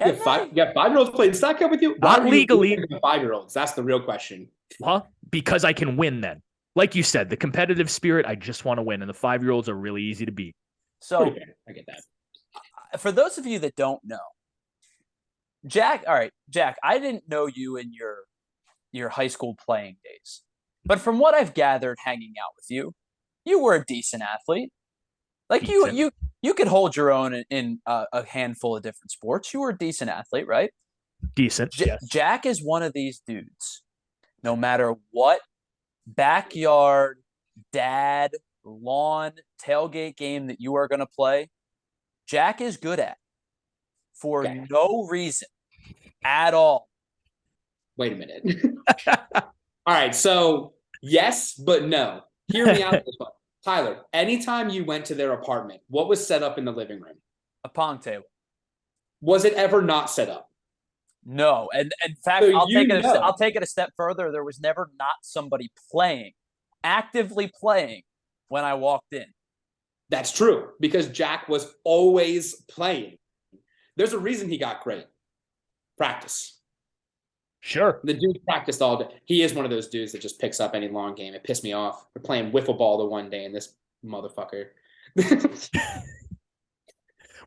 You got 5-year-olds playing Stack Cup with you? Not legally. 5-year-olds. That's the real question. Huh? Because I can win then. Like you said, the competitive spirit, I just want to win. And the 5-year-olds are really easy to beat. So I get that. For those of you that don't know, Jack, I didn't know you in your high school playing days. But from what I've gathered hanging out with you, you were a decent athlete. Like decent. You could hold your own in a handful of different sports. You were a decent athlete, right? Decent. Yes. Jack is one of these dudes. No matter what backyard, dad, lawn, tailgate game that you are going to play, Jack is good at for no reason at all. Wait a minute. All right. So yes, but no. Hear me out this one. Tyler, anytime you went to their apartment, what was set up in the living room? A pong table. Was it ever not set up? No. And in fact, So I'll take it a step further. There was never not somebody actively playing when I walked in. That's true, because Jack was always playing. There's a reason he got great. Practice. Sure. The dude practiced all day. He is one of those dudes that just picks up any long game. It pissed me off. We're playing wiffle ball the one day, and this motherfucker.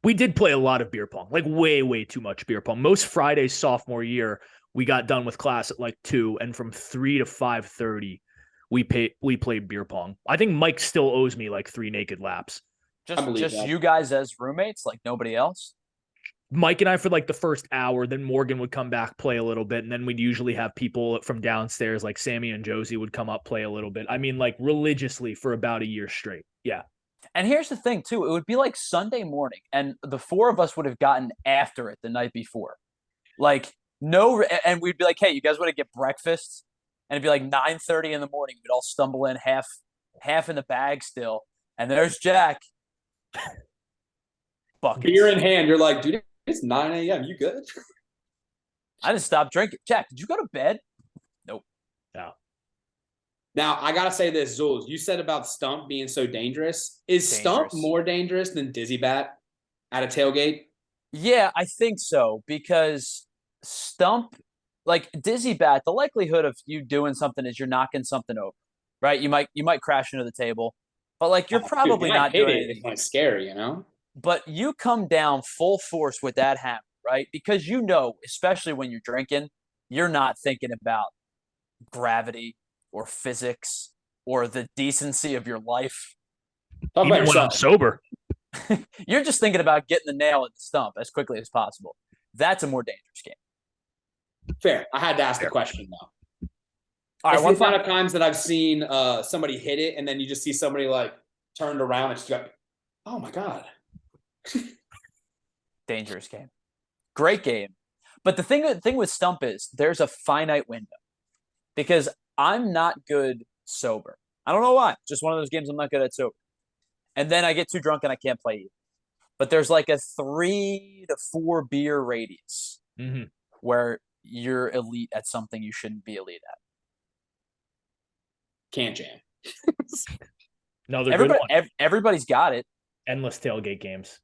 We did play a lot of beer pong, like way, way too much beer pong. Most Fridays sophomore year, we got done with class at like 2, and from 3 to 5:30, we played beer pong. I think Mike still owes me like 3 naked laps. Just you guys as roommates, like nobody else? Mike and I for like the first hour, then Morgan would come back, play a little bit, and then we'd usually have people from downstairs, like Sammy and Josie would come up, play a little bit. I mean, like religiously for about a year straight. Yeah. And here's the thing, too. It would be like Sunday morning, and the 4 of us would have gotten after it the night before. Like, and we'd be like, hey, you guys want to get breakfast? And it'd be like 9:30 in the morning. We'd all stumble in half in the bag still. And there's Jack. Buckets. Beer in hand. You're like, dude, it's 9 a.m. You good? I didn't stop drinking. Jack, did you go to bed? Nope. No. Now, I got to say this, Zulz. You said about Stump being so dangerous. Is Stump more dangerous than Dizzy Bat at a tailgate? Yeah, I think so, because Stump, like Dizzy Bat, the likelihood of you doing something is you're knocking something over, right? You might crash into the table, but like you're probably not doing anything. It's kind of scary, you know? But you come down full force with that hammer, right? Because you know, especially when you're drinking, you're not thinking about gravity or physics. or the decency of your life. Talk about Even when I'm yourself. sober. You're just thinking about getting the nail in the stump as quickly as possible. That's a more dangerous game. Fair. I had to ask the question though. All It's right, the amount of times that I've seen somebody hit it, and then you just see somebody like turned around and just go, "Oh my god!" dangerous game. Great game. But the thing with stump is there's a finite window because I'm not good sober. I don't know why. Just one of those games I'm not good at sober. And then I get too drunk and I can't play either. But there's like a 3 to 4 beer radius where you're elite at something you shouldn't be elite at. Can't jam. No, they're good one. Everybody's got it. Endless tailgate games.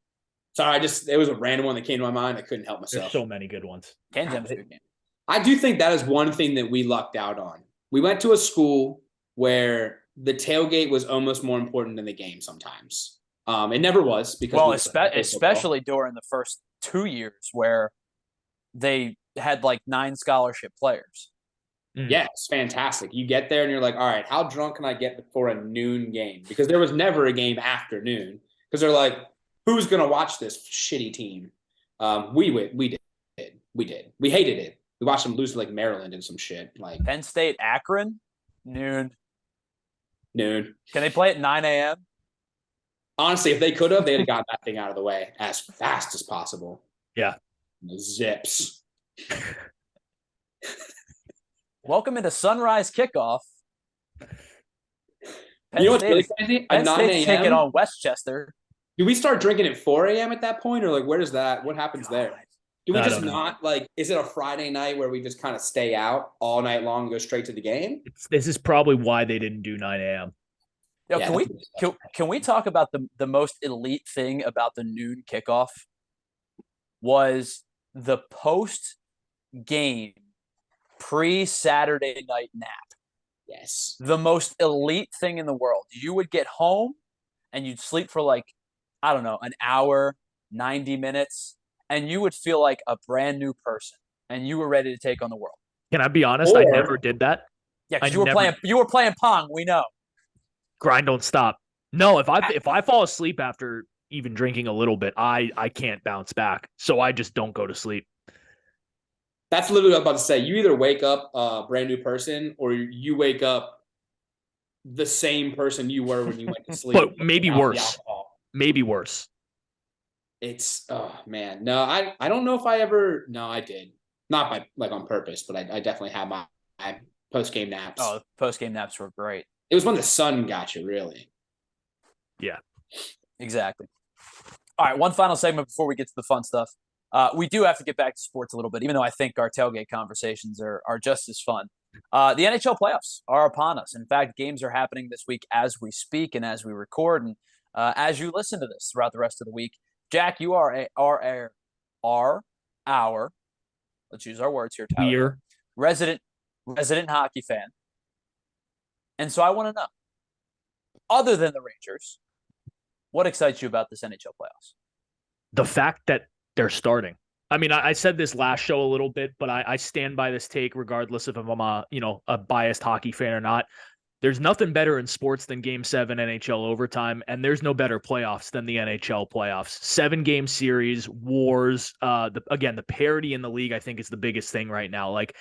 Sorry, it was a random one that came to my mind. I couldn't help myself. There's so many good ones. Can jam's a good game. I do think that is one thing that we lucked out on. We went to a school where the tailgate was almost more important than the game sometimes. It never was because especially during the first 2 years where they had like 9 scholarship players. Yeah, it's fantastic. You get there and you're like, all right, how drunk can I get before a noon game? Because there was never a game after noon. Because they're like, who's going to watch this shitty team? We did. We hated it. We watched them lose to like Maryland and some shit. Like Penn State, Akron, noon. Can they play at 9 a.m.? Honestly, if they could have, they'd have gotten that thing out of the way as fast as possible. Yeah. Zips. Welcome into Sunrise Kickoff. You know what's really crazy? Penn State's taking on Westchester. Do we start drinking at 4 a.m. at that point? Or like, where does that, what happens there? Do we just not like, is it a Friday night where we just kind of stay out all night long and go straight to the game? This is probably why they didn't do 9 a.m. Yo, can we talk about the most elite thing about the noon kickoff was the post game pre-Saturday night nap. Yes. The most elite thing in the world. You would get home and you'd sleep for like, I don't know, an hour, 90 minutes, and you would feel like a brand new person and you were ready to take on the world. Can I be honest? I never did that. Yeah, because you were playing Pong, we know. Grind don't stop. No, if I fall asleep after even drinking a little bit, I can't bounce back. So I just don't go to sleep. That's literally what I was about to say. You either wake up a brand new person or you wake up the same person you were when you went to sleep. But maybe worse. Maybe worse. It's, oh man. No, I don't know if I ever, no, I did. Not by like on purpose, but I definitely had my post-game naps. Oh, post-game naps were great. It was when the sun got you, really. Yeah. Exactly. All right, one final segment before we get to the fun stuff. We do have to get back to sports a little bit, even though I think our tailgate conversations are just as fun. The NHL playoffs are upon us. In fact, games are happening this week as we speak and as we record. And as you listen to this throughout the rest of the week, Jack, you are our let's use our words here, Tyler. Resident hockey fan. And so I want to know, other than the Rangers, what excites you about this NHL playoffs? The fact that they're starting. I mean, I said this last show a little bit, but I stand by this take regardless if I'm a biased hockey fan or not. There's nothing better in sports than Game 7 NHL overtime, and there's no better playoffs than the NHL playoffs. 7-game series, wars. The parity in the league, I think, is the biggest thing right now. Like,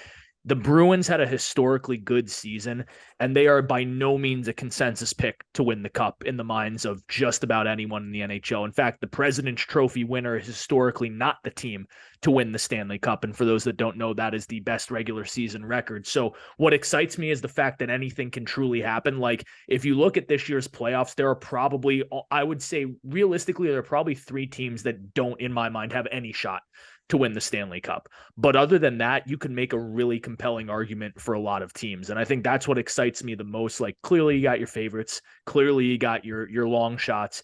the Bruins had a historically good season, and they are by no means a consensus pick to win the Cup in the minds of just about anyone in the NHL. In fact, the President's Trophy winner is historically not the team to win the Stanley Cup. And for those that don't know, that is the best regular season record. So what excites me is the fact that anything can truly happen. Like, if you look at this year's playoffs, there are probably, I would say realistically, there are probably 3 teams that don't, in my mind, have any shot to win the Stanley Cup. But other than that, you can make a really compelling argument for a lot of teams. And I think that's what excites me the most. Like, clearly you got your favorites, clearly you got your long shots,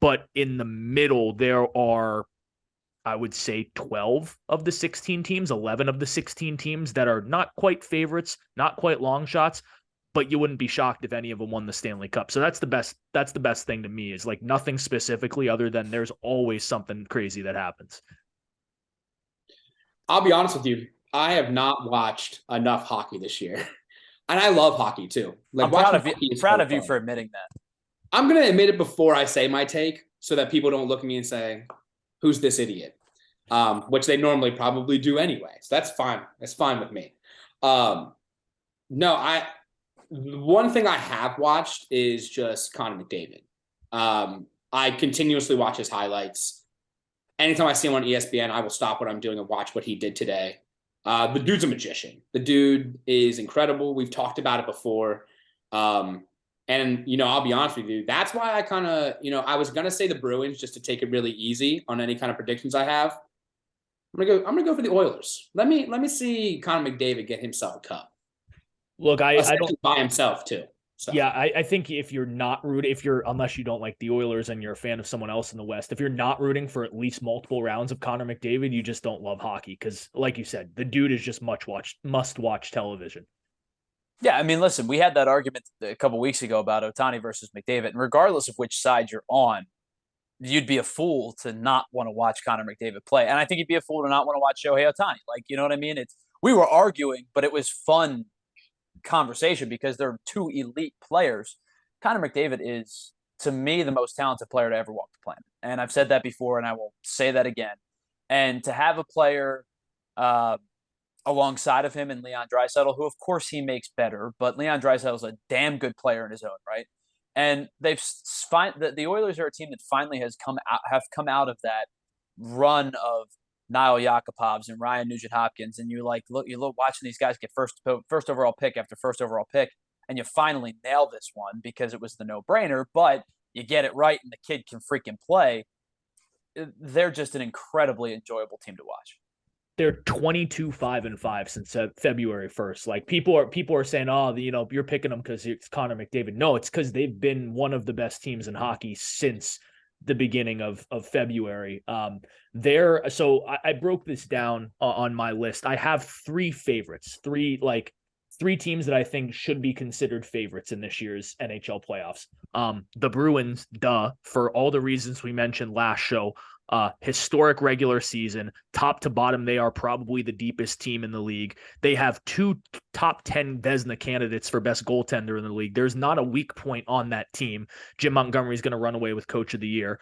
but in the middle, there are, I would say 12 of the 16 teams, 11 of the 16 teams that are not quite favorites, not quite long shots, but you wouldn't be shocked if any of them won the Stanley Cup. So that's the best thing to me, is like nothing specifically other than there's always something crazy that happens. I'll be honest with you. I have not watched enough hockey this year. And I love hockey too. Like I'm proud watching of you. hockey is Proud so of you fun. for admitting that. I'm gonna admit it before I say my take, so that people don't look at me and say, "Who's this idiot?" Which they normally probably do anyway. So that's fine. That's fine with me. Um, no, one thing I have watched is just Connor McDavid. I continuously watch his highlights. Anytime I see him on ESPN, I will stop what I'm doing and watch what he did today. The dude's a magician. The dude is incredible. We've talked about it before. And, I'll be honest with you. That's why I kind of, I was going to say the Bruins just to take it really easy on any kind of predictions I have. I'm gonna go for the Oilers. Let me see Connor McDavid get himself a cup. Look, I don't By himself too. So Yeah, I think if you're not rooting, unless you don't like the Oilers and you're a fan of someone else in the West, if you're not rooting for at least multiple rounds of Connor McDavid, you just don't love hockey. Because, like you said, the dude is just must watch television. Yeah, I mean, listen, we had that argument a couple weeks ago about Ohtani versus McDavid, and regardless of which side you're on, you'd be a fool to not want to watch Connor McDavid play, and I think you'd be a fool to not want to watch Shohei Ohtani. Like, you know what I mean? We were arguing, but it was fun conversation because they're two elite players. Connor McDavid is, to me, the most talented player to ever walk the planet. And I've said that before, and I will say that again. And to have a player alongside of him and Leon Draisaitl, who of course he makes better, but Leon Draisaitl is a damn good player in his own right. And the Oilers are a team that finally have come out of that run of Niall Yakupovs and Ryan Nugent-Hopkins, and you look watching these guys get first overall pick after first overall pick, and you finally nail this one because it was the no-brainer, but you get it right and the kid can freaking play. They're just an incredibly enjoyable team to watch. They're 22-5-5 since February 1st. Like people are saying, oh, you're picking them because it's Connor McDavid. No, it's because they've been one of the best teams in hockey since the beginning of February. So I broke this down on my list. I have three favorites, three teams that I think should be considered favorites in this year's NHL playoffs. The Bruins, for all the reasons we mentioned last show. Historic regular season, top to bottom, they are probably the deepest team in the league. They have two top 10 Vezina candidates for best goaltender in the league. There's not a weak point on that team. Jim Montgomery is going to run away with Coach of the Year.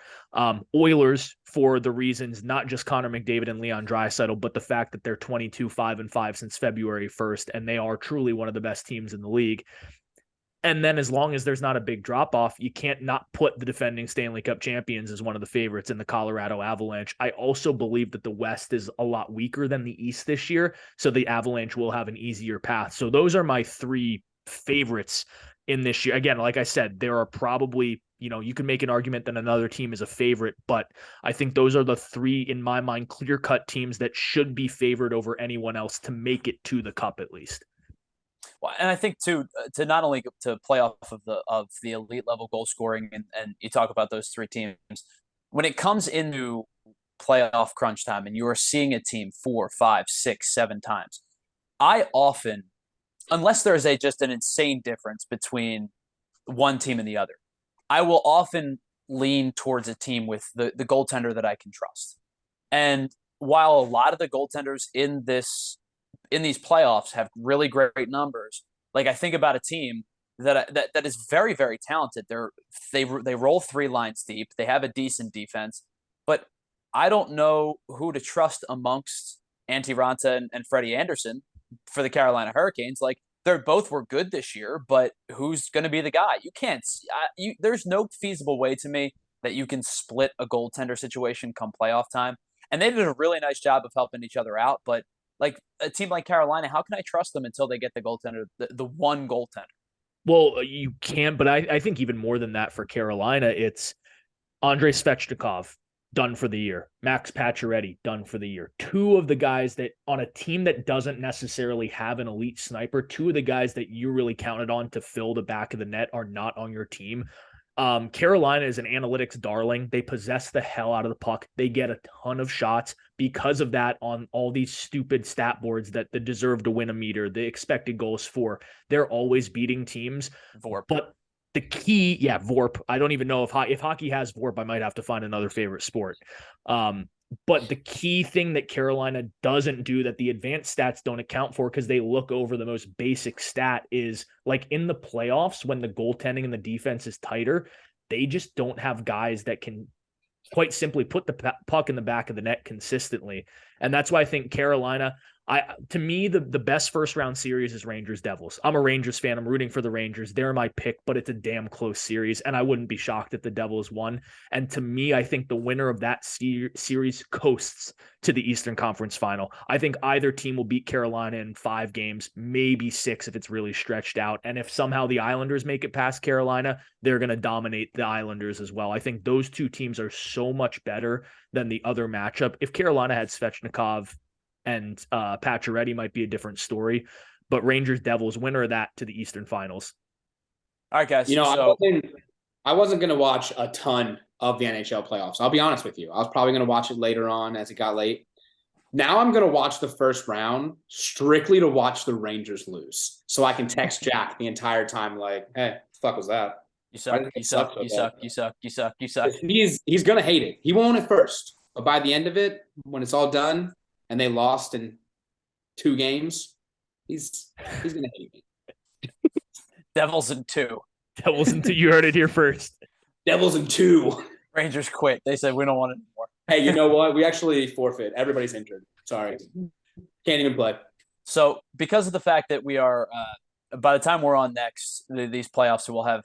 Oilers, for the reasons, not just Connor McDavid and Leon Draisaitl, but the fact that they're 22-5-5 since February 1st, and they are truly one of the best teams in the league. And then as long as there's not a big drop-off, you can't not put the defending Stanley Cup champions as one of the favorites in the Colorado Avalanche. I also believe that the West is a lot weaker than the East this year, so the Avalanche will have an easier path. So those are my three favorites in this year. Again, like I said, there are probably, you can make an argument that another team is a favorite, but I think those are the three, in my mind, clear-cut teams that should be favored over anyone else to make it to the Cup at least. Well, and I think too, to not only to play off of the elite level goal scoring, and you talk about those three teams, when it comes into playoff crunch time, and you are seeing a team 4, 5, 6, 7 times, I often, unless there's just an insane difference between one team and the other, I will often lean towards a team with the goaltender that I can trust. And while a lot of the goaltenders in these playoffs have really great numbers, like I think about a team that is very, very talented. They roll 3 lines deep. They have a decent defense, but I don't know who to trust amongst Antti Raanta and Freddie Anderson for the Carolina Hurricanes. Like, they both were good this year, but who's going to be the guy? You can't. There's no feasible way to me that you can split a goaltender situation come playoff time. And they did a really nice job of helping each other out, but like a team like Carolina, how can I trust them until they get the goaltender, the one goaltender? Well, you can, but I think even more than that for Carolina, it's Andrei Svechnikov, done for the year. Max Pacioretty, done for the year. Two of the guys that on a team that doesn't necessarily have an elite sniper, two of the guys that you really counted on to fill the back of the net are not on your team. Carolina is an analytics darling. They possess the hell out of the puck. They get a ton of shots because of that on all these stupid stat boards that the deserve to win a meter, the expected goals for. They're always beating teams. VORP. But the key, VORP. I don't even know if hockey has VORP. I might have to find another favorite sport. But the key thing that Carolina doesn't do that the advanced stats don't account for because they look over the most basic stat is like in the playoffs when the goaltending and the defense is tighter, they just don't have guys that can quite simply put the puck in the back of the net consistently. And that's why I think Carolina, to me, the best first round series is Rangers Devils. I'm a Rangers fan. I'm rooting for the Rangers. They're my pick, but it's a damn close series. And I wouldn't be shocked if the Devils won. And to me, I think the winner of that series coasts to the Eastern Conference Final. I think either team will beat Carolina in 5 games, maybe 6 if it's really stretched out. And if somehow the Islanders make it past Carolina, they're going to dominate the Islanders as well. I think those two teams are so much better than the other matchup. If Carolina had Svechnikov and Pacioretty, might be a different story, but Rangers Devils, winner of that to the Eastern Finals. All right, guys. I wasn't going to watch a ton of the NHL playoffs. I'll be honest with you. I was probably going to watch it later on as it got late. Now I'm going to watch the first round strictly to watch the Rangers lose, so I can text Jack the entire time like, "Hey, what the fuck was that? You suck. You suck. You suck. You suck. You suck. You suck." He's going to hate it. He won't at first, but by the end of it, when it's all done and they lost in 2 games, he's going to hate me. Devils in 2. Devils in 2. You heard it here first. Devils in 2. Rangers quit. They said we don't want it anymore. Hey, you know what? We actually forfeit. Everybody's injured. Sorry. Can't even play. So because of the fact that we are, by the time we're on next, these playoffs will have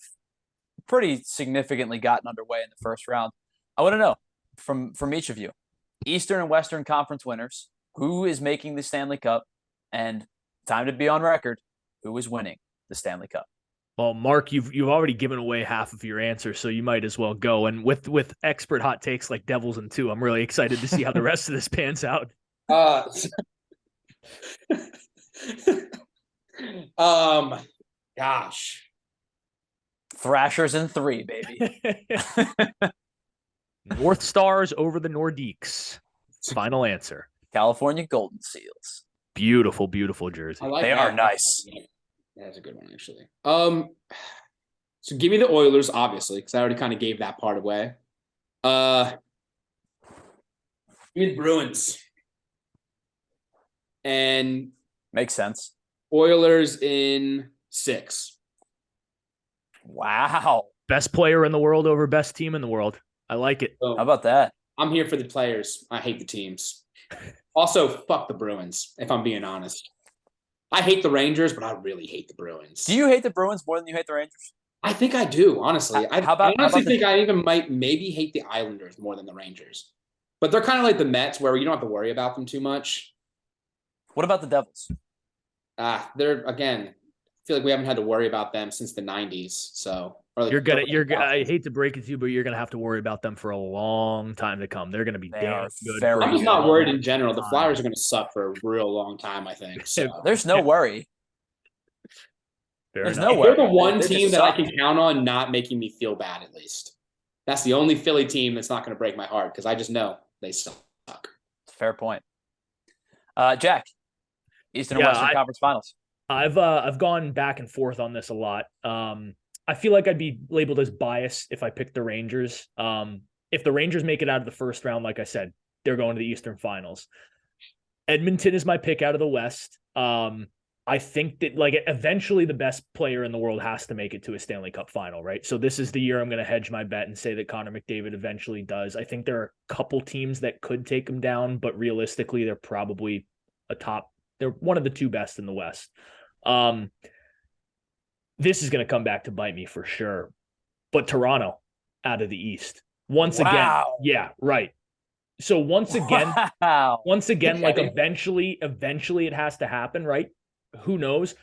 pretty significantly gotten underway in the first round. I want to know from each of you, Eastern and Western Conference winners, who is making the Stanley Cup, and time to be on record, who is winning the Stanley Cup. Well, Mark, you've already given away half of your answer, so you might as well go. And with expert hot takes like Devils in 2, I'm really excited to see how the rest of this pans out. Gosh. Thrashers in 3, baby. North Stars over the Nordiques. Final answer. California Golden Seals. Beautiful, beautiful jersey. They are nice. That's a good one, actually. So give me the Oilers, obviously, because I already kind of gave that part away. Give me the Bruins. And makes sense. Oilers in 6. Wow. Best player in the world over best team in the world. I like it. How about that? I'm here for the players. I hate the teams. Also, fuck the Bruins, if I'm being honest. I hate the Rangers, but I really hate the Bruins. Do you hate the Bruins more than you hate the Rangers? I think I do, honestly. I honestly think I even might maybe hate the Islanders more than the Rangers. But they're kind of like the Mets, where you don't have to worry about them too much. What about the Devils? They're, again, I feel like we haven't had to worry about them since the 90s. So I hate to break it to you, but you're gonna have to worry about them for a long time to come. They're gonna be damn good. I'm just not worried in general. The Flyers are gonna suck for a real long time, I think. So. There's no worry. There's no worry. They're the one team that I can count on not making me feel bad, at least. That's the only Philly team that's not gonna break my heart because I just know they suck. Fair point. Jack, Eastern and Western Conference Finals. I've gone back and forth on this a lot. I feel like I'd be labeled as biased if I picked the Rangers. If the Rangers make it out of the first round, like I said, they're going to the Eastern Finals. Edmonton is my pick out of the West. I think that eventually the best player in the world has to make it to a Stanley Cup final, right? So this is the year I'm going to hedge my bet and say that Connor McDavid eventually does. I think there are a couple teams that could take him down, but realistically, they're probably they're one of the 2 best in the West. This is going to come back to bite me for sure. But Toronto out of the East. Once again. Yeah, right. So once again, eventually it has to happen, right? Who knows?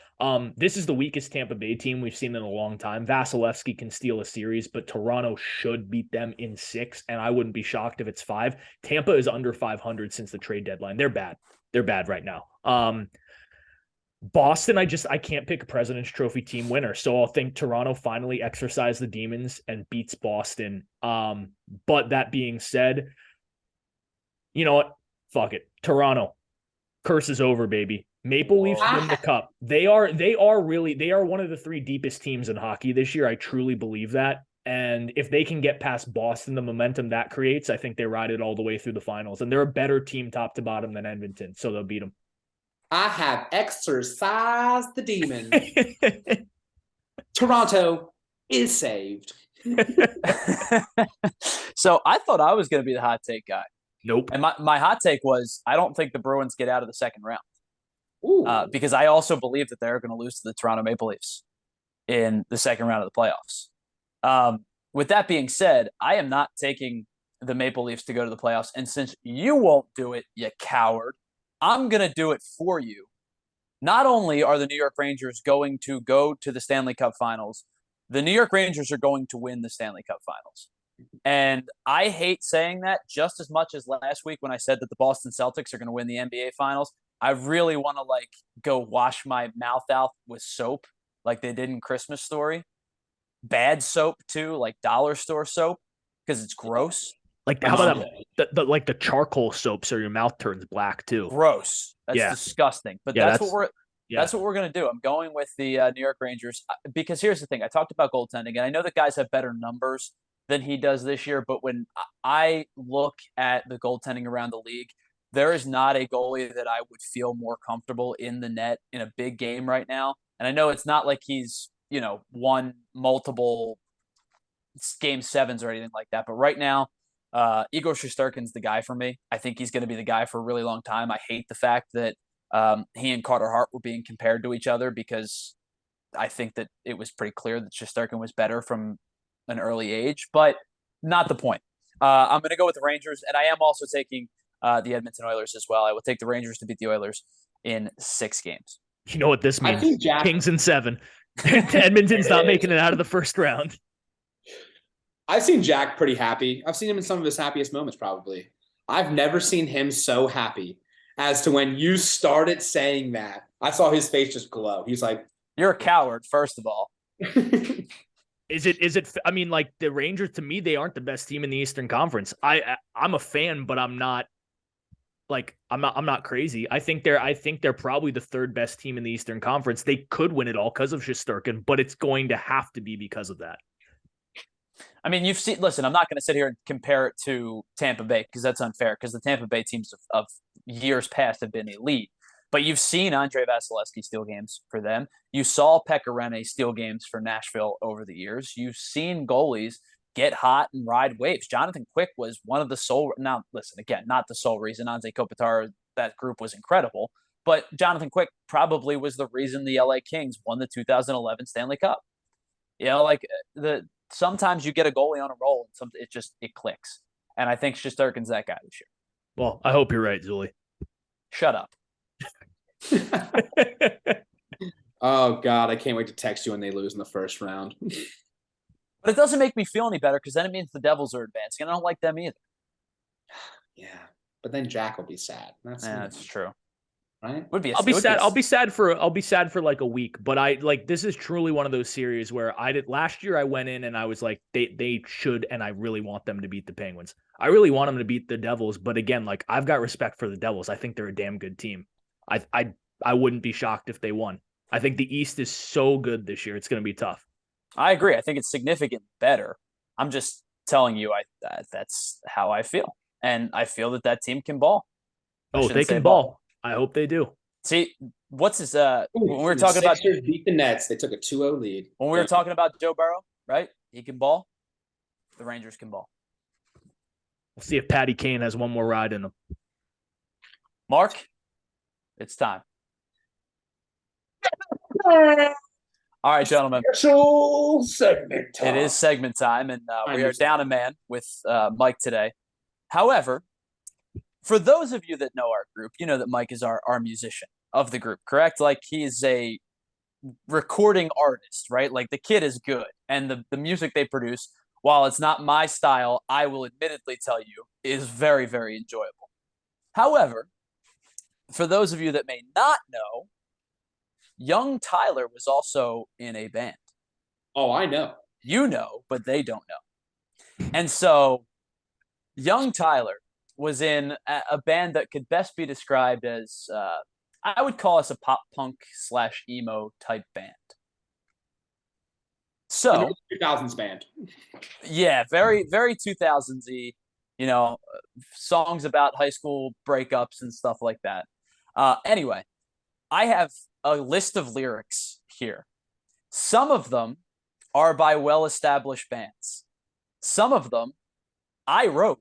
This is the weakest Tampa Bay team we've seen in a long time. Vasilevsky can steal a series, but Toronto should beat them in 6, and I wouldn't be shocked if it's 5. Tampa is under 500 since the trade deadline. They're bad. They're bad right now. Boston, I can't pick a President's Trophy team winner. So I'll think Toronto finally exercised the demons and beats Boston. But that being said, you know what? Fuck it. Toronto. Curse is over, baby. Maple Leafs win the cup. They are one of the 3 deepest teams in hockey this year. I truly believe that. And if they can get past Boston, the momentum that creates, I think they ride it all the way through the finals. And they're a better team top to bottom than Edmonton, so they'll beat them. I have exorcised the demon. Toronto is saved. So I thought I was going to be the hot take guy. Nope. And my hot take was I don't think the Bruins get out of the second round because I also believe that they're going to lose to the Toronto Maple Leafs in the second round of the playoffs. With that being said, I am not taking the Maple Leafs to go to the playoffs. And since you won't do it, you coward, I'm going to do it for you. Not only are the New York Rangers going to go to the Stanley Cup Finals, the New York Rangers are going to win the Stanley Cup Finals. And I hate saying that just as much as last week when I said that the Boston Celtics are going to win the NBA Finals. I really want to go wash my mouth out with soap like they did in Christmas Story. Bad soap too, like dollar store soap, because it's gross. Like how about the charcoal soap so your mouth turns black too? Gross. That's disgusting. But that's what we're gonna do. I'm going with the New York Rangers because here's the thing. I talked about goaltending, and I know that guys have better numbers than he does this year. But when I look at the goaltending around the league, there is not a goalie that I would feel more comfortable in the net in a big game right now. And I know it's not like he's won multiple game sevens or anything like that. But right now, Igor Shesterkin's the guy for me. I think he's going to be the guy for a really long time. I hate the fact that he and Carter Hart were being compared to each other because I think that it was pretty clear that Shesterkin was better from an early age, but not the point. I'm going to go with the Rangers, and I am also taking the Edmonton Oilers as well. I will take the Rangers to beat the Oilers in 6 games. You know what this means? Kings in 7. Edmonton's not making it out of the first round. I've seen Jack pretty happy. I've seen him in some of his happiest moments, probably. I've never seen him so happy as to when you started saying that. I saw his face just glow. He's like, "You're a coward, first of all." Is it? I mean, like the Rangers, to me, they aren't the best team in the Eastern Conference. I'm a fan, but I'm not crazy. I think they're probably the 3rd best team in the Eastern Conference. They could win it all because of Shesterkin, but it's going to have to be because of that. I mean, listen, I'm not going to sit here and compare it to Tampa Bay because that's unfair because the Tampa Bay teams of years past have been elite. But you've seen Andrei Vasilevsky steal games for them. You saw Pekka Rinne steal games for Nashville over the years. You've seen goalies get hot and ride waves. Jonathan Quick was one of the sole – now, listen, again, not the sole reason. Anze Kopitar, that group was incredible. But Jonathan Quick probably was the reason the LA Kings won the 2011 Stanley Cup. Sometimes you get a goalie on a roll and it clicks. And I think Shesterkin's that guy this year. Well, I hope you're right, Zuli. Shut up. Oh, God, I can't wait to text you when they lose in the first round. But it doesn't make me feel any better because then it means the Devils are advancing, and I don't like them either. Yeah, but then Jack will be sad. That's true. Right? I'll be sad. I'll be sad for like a week. But this is truly one of those series where last year I went in and I was like they should, and I really want them to beat the Penguins. I really want them to beat the Devils. But again, I've got respect for the Devils. I think they're a damn good team. I wouldn't be shocked if they won. I think the East is so good this year. It's going to be tough. I agree. I think it's significantly better. I'm just telling you that's how I feel. And I feel that team can ball. Oh, they can ball. I hope they do. See, what's his when we were talking about beat the Nets, they took a 2-0 lead. When we were talking about Joe Burrow, right? He can ball. The Rangers can ball. We'll see if Patty Kane has one more ride in him. Mark, it's time. All right, gentlemen. Special segment time. It is segment time, and we are down a man with Mike today. However, for those of you that know our group, you know that Mike is our musician of the group, correct? Like, he is a recording artist, right? Like, the kid is good, and the music they produce, while it's not my style, I will admittedly tell you, is very, very enjoyable. However, for those of you that may not know, young Tyler was also in a band. Oh, I know. You know, but they don't know. And so young Tyler was in a band that could best be described as, I would call us a pop punk / emo type band. So 2000s band. Yeah, very, very 2000s-y, songs about high school breakups and stuff like that. Anyway, I have a list of lyrics here. Some of them are by well-established bands. Some of them I wrote,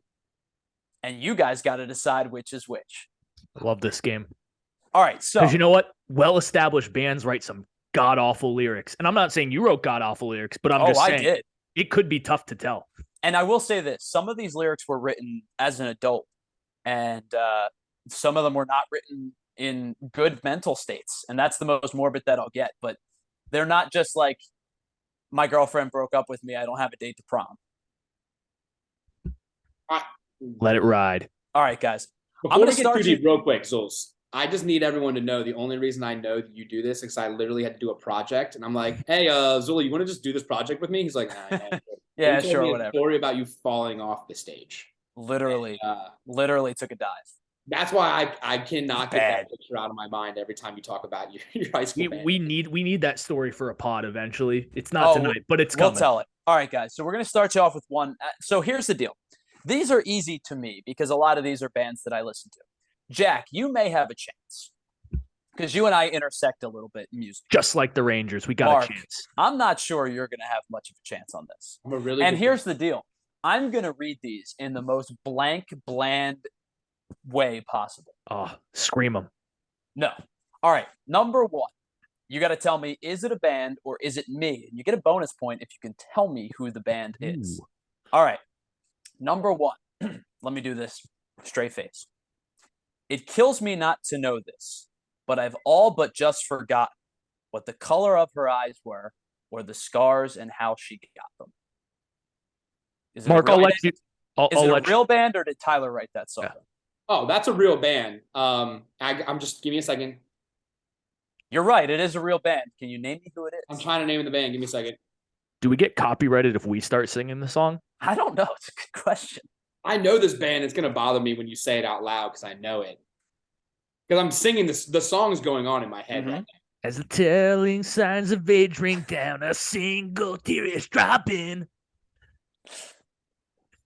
and you guys got to decide which is which. I love this game. All right, so because you know what? Well-established bands write some god-awful lyrics, and I'm not saying you wrote god-awful lyrics, but I'm just saying I did. It could be tough to tell. And I will say this: some of these lyrics were written as an adult, and some of them were not written in good mental states, and that's the most morbid that I'll get. But they're not just like, my girlfriend broke up with me, I don't have a date to prom. Let it ride. All right, guys. Before we get too deep, real quick, Zuls, I just need everyone to know the only reason I know that you do this is because I literally had to do a project, and I'm like, "Hey, Zula, you want to just do this project with me?" He's like, "Nah, yeah, sure, whatever." Story about you falling off the stage. Literally took a dive. That's why I cannot get that picture out of my mind every time you talk about your high school band. We need that story for a pod eventually. It's not tonight, but it's coming. We'll tell it. All right, guys. So we're gonna start you off with one. So here's the deal. These are easy to me because a lot of these are bands that I listen to. Jack, you may have a chance because you and I intersect a little bit in music. Just like the Rangers, we got Mark, a chance. I'm not sure you're going to have much of a chance on this. And here's the deal. I'm going to read these in the most bland way possible. Oh, scream them. No. All right. Number one, you got to tell me, is it a band or is it me? And you get a bonus point if you can tell me who the band is. Ooh. All right. Number one, let me do this straight face. It kills me not to know this, but I've all but just forgotten what the color of her eyes were, or the scars and how she got them. Is it Mark, I'll let you. Is it a real band, or did Tyler write that song? Yeah. Oh, that's a real band. I'm just give me a second. You're right. It is a real band. Can you name me who it is? I'm trying to name the band. Give me a second. Do we get copyrighted if we start singing the song? I don't know. It's a good question. I know this band. It's going to bother me when you say it out loud because I know it. Because I'm singing this. The song's going on in my head right now. As the telling signs of age ring down, a single tear is dropping.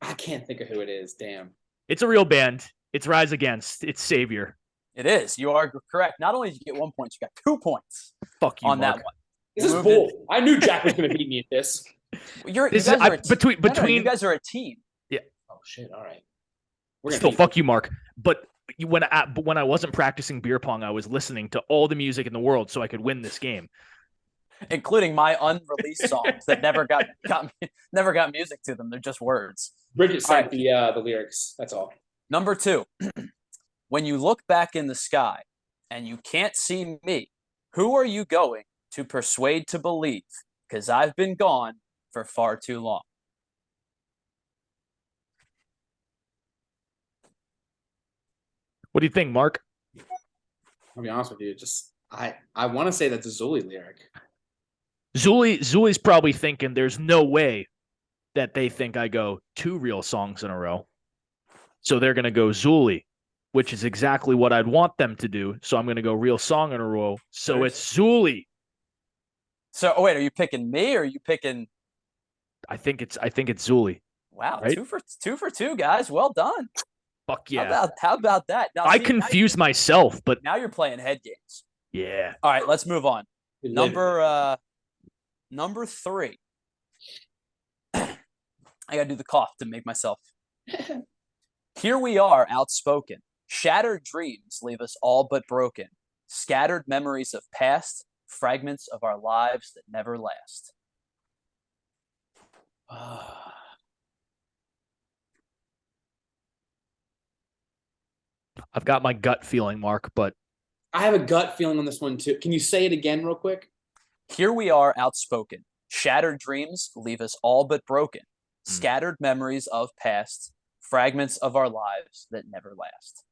I can't think of who it is. Damn. It's a real band. It's Rise Against. It's Savior. It is. You are correct. Not only did you get 1 point, you got 2 points. Fuck you, on Mark. that one. This is bull. I knew Jack was going to beat me at this. You guys are a team. Yeah. Oh shit! All right. Still, fuck you, Mark. But when I wasn't practicing beer pong, I was listening to all the music in the world so I could win this game, including my unreleased songs that never got music to them. They're just words. Bridget sent the lyrics. That's all. Number 2. When you look back in the sky and you can't see me, who are you going to persuade to believe? Because I've been gone for far too long. What do you think, Mark? I'll be honest with you. Just I want to say that's a Zuli lyric. Zuli's probably thinking there's no way that they think I go 2 real songs in a row. So they're going to go Zuli, which is exactly what I'd want them to do. So I'm going to go real song in a row. So it's Zuli. So, wait, are you picking me or are you picking? I think it's Zuli. Wow, right? 2 for 2, guys. Well done. Fuck yeah. How about that? Now, I confused myself, but now you're playing head games. Yeah. All right, let's move on. Number 3. I gotta do the cough to make myself. Here we are, outspoken. Shattered dreams leave us all but broken. Scattered memories of past, fragments of our lives that never last. I've got my gut feeling, Mark, but I have a gut feeling on this one too. Can you say it again real quick? Here we are, outspoken. Shattered dreams leave us all but broken. Scattered memories of past, fragments of our lives that never last.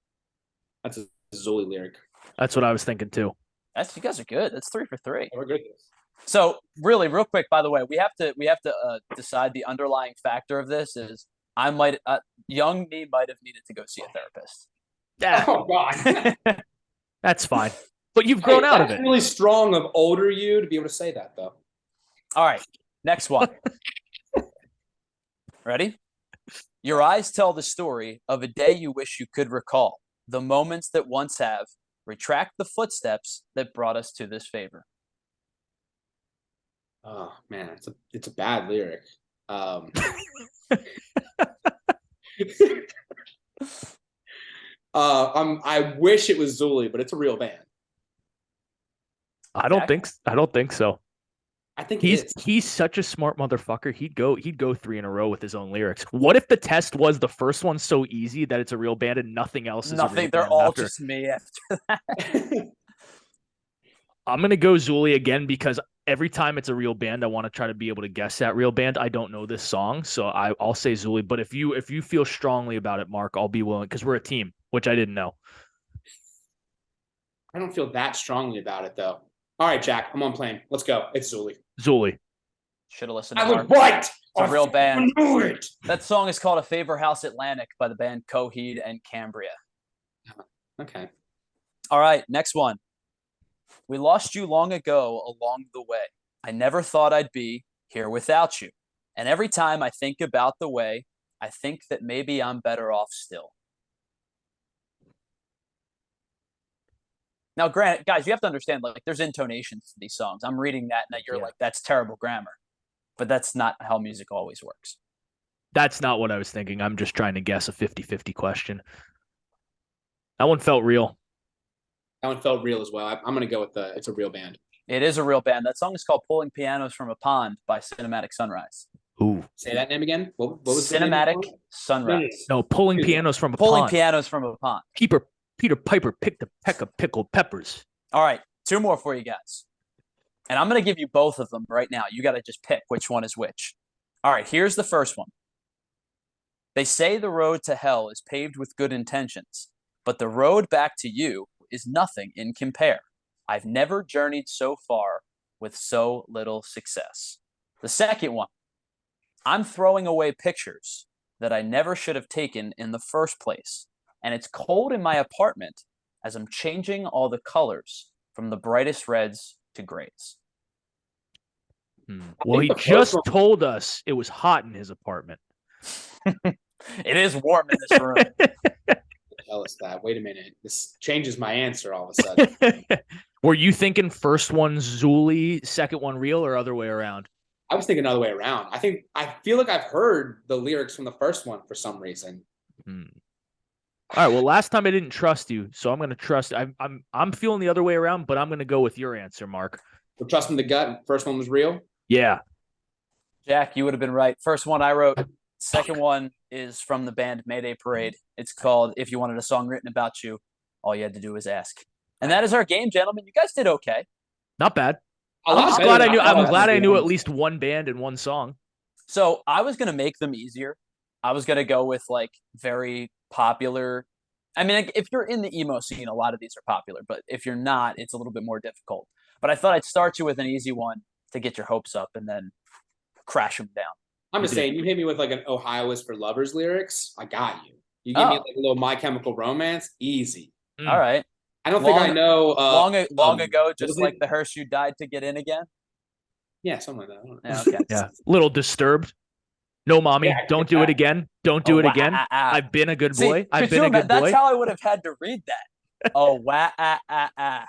That's a Zoli lyric. That's what I was thinking too. You guys are good. That's 3 for 3. We're good. So really, real quick, by the way, we have to decide the underlying factor of this is young me might have needed to go see a therapist. Yeah. Oh God. That's fine. But you've grown out of it. It's really strong of older you to be able to say that, though. All right. Next one. Ready? Your eyes tell the story of a day you wish you could recall. The moments that once have. Retract the footsteps that brought us to this favor. Oh man, it's a bad lyric. I wish it was Zuli, but it's a real band. I don't think so. I think he's such a smart motherfucker. He'd go 3 in a row with his own lyrics. What if the test was the first one so easy that it's a real band and nothing else is a real band They're all after? just me after that. I'm gonna go Zuli again because every time it's a real band, I want to try to be able to guess that real band. I don't know this song, so I'll say Zuli. But if you feel strongly about it, Mark, I'll be willing because we're a team, which I didn't know. I don't feel that strongly about it though. All right, Jack, I'm on plane. Let's go. It's Zuli. Zuli. Should have listened to I was Mark. right. It's a real band. Knew it. That song is called A Favor House Atlantic by the band Coheed and Cambria. Okay. All right, next one. We lost you long ago along the way. I never thought I'd be here without you. And every time I think about the way, I think that maybe I'm better off still. Now, granted, guys, you have to understand, like, there's intonations to these songs. I'm reading that, and you're like, that's terrible grammar. But that's not how music always works. That's not what I was thinking. I'm just trying to guess a 50-50 question. That one felt real. That one felt real as well. I'm going to go with it's a real band. It is a real band. That song is called Pulling Pianos from a Pond by Cinematic Sunrise. Ooh. Say that name again. What was Cinematic Sunrise? No, Pulling Pianos from a Pulling Pond. Pianos from a Pond. Peter Piper picked a peck of pickled peppers. All right, 2 more for you guys. And I'm going to give you both of them right now. You got to just pick which one is which. All right, here's the first one. They say the road to hell is paved with good intentions, but the road back to you is nothing in compare. I've never journeyed so far with so little success. The second one. I'm throwing away pictures that I never should have taken in the first place. And it's cold in my apartment as I'm changing all the colors from the brightest reds to grays. Well, he just told us it was hot in his apartment. It is warm in this room. Tell us that. Wait a minute. This changes my answer all of a sudden. Were you thinking first one Zuli, second one real, or other way around? I was thinking other way around. I feel like I've heard the lyrics from the first one for some reason. All right. Well, last time I didn't trust you, so I'm going to trust. I'm feeling the other way around, but I'm going to go with your answer, Mark. We're trusting the gut. First one was real. Yeah. Jack, you would have been right. First one I wrote. Second one is from the band Mayday Parade. It's called If You Wanted a Song Written About You, All You Had to Do Was Ask. And that is our game, gentlemen. You guys did okay. Not bad. I'm glad I knew at least one band and one song. So I was going to make them easier. I was going to go with like very popular. I mean, like, if you're in the emo scene, a lot of these are popular, but if you're not, it's a little bit more difficult. But I thought I'd start you with an easy one to get your hopes up and then crash them down. I'm just saying, you hit me with like an Ohio is for Lovers lyrics. I got you. You give me like a little My Chemical Romance. Easy. All right. I don't think I know. Long ago, just like the hearse you died to get in again. Yeah, something like that. Yeah, okay. Yeah. Little Disturbed. No, mommy, don't do it again. Don't do it again. I've been a good boy. I've been a good boy. That's how I would have had to read that. Oh, wah, ah, ah, ah.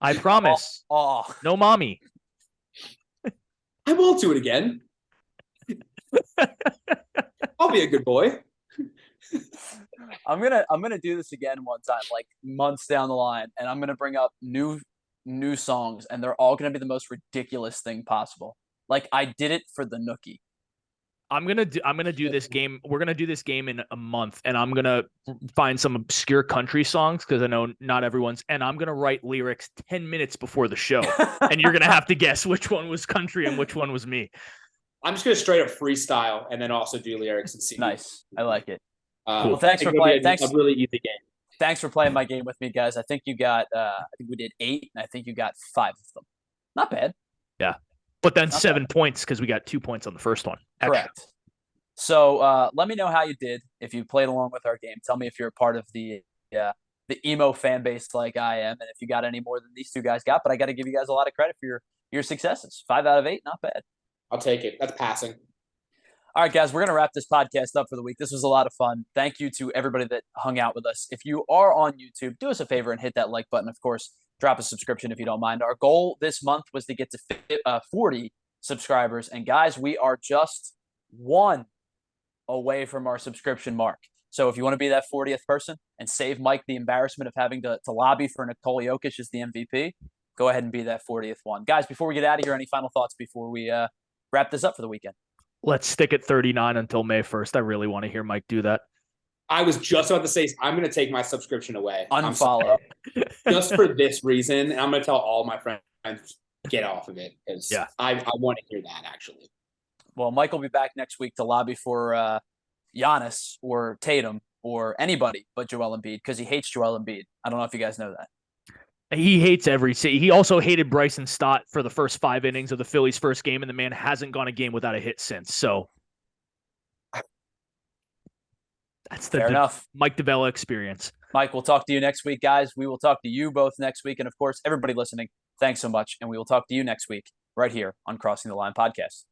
I promise. Oh. No, mommy. I won't do it again. I'll be a good boy. I'm gonna do this again one time, like months down the line, and I'm gonna bring up new songs, and they're all gonna be the most ridiculous thing possible. Like I did it for the Nookie. I'm gonna do this game. We're gonna do this game in a month, and I'm gonna find some obscure country songs because I know not everyone's. And I'm gonna write lyrics 10 minutes before the show, and you're gonna have to guess which one was country and which one was me. I'm just gonna straight up freestyle and then also do lyrics and see. Nice, I like it. Cool. Well, thanks for playing. Thanks. A really easy game. Thanks for playing my game with me, guys. I think you got. I think we did 8, and I think you got 5 of them. Not bad. Yeah. But then 7 points because we got 2 points on the first one. Correct. So let me know how you did. If you played along with our game, tell me if you're a part of the emo fan base like I am, and if you got any more than these two guys got. But I got to give you guys a lot of credit for your successes. 5 out of 8, not bad. I'll take it. That's passing. All right, guys, we're going to wrap this podcast up for the week. This was a lot of fun. Thank you to everybody that hung out with us. If you are on YouTube, do us a favor and hit that like button. Of course, drop a subscription if you don't mind. Our goal this month was to get to 40 subscribers. And guys, we are just one away from our subscription mark. So if you want to be that 40th person and save Mike the embarrassment of having to lobby for Nikola Jokic as the MVP, go ahead and be that 40th one. Guys, before we get out of here, any final thoughts before we wrap this up for the weekend? Let's stick at 39 until May 1st. I really want to hear Mike do that. I was just about to say, I'm going to take my subscription away. Unfollow. Just for this reason. And I'm going to tell all my friends, get off of it. Because I want to hear that, actually. Well, Mike will be back next week to lobby for Giannis or Tatum or anybody but Joel Embiid because he hates Joel Embiid. I don't know if you guys know that. He hates he also hated Bryson Stott for the first 5 innings of the Phillies' first game, and the man hasn't gone a game without a hit since. So that's the Fair enough. Mike DeBella experience. Mike, we'll talk to you next week, guys. We will talk to you both next week. And, of course, everybody listening, thanks so much. And we will talk to you next week right here on Crossing the Line Podcast.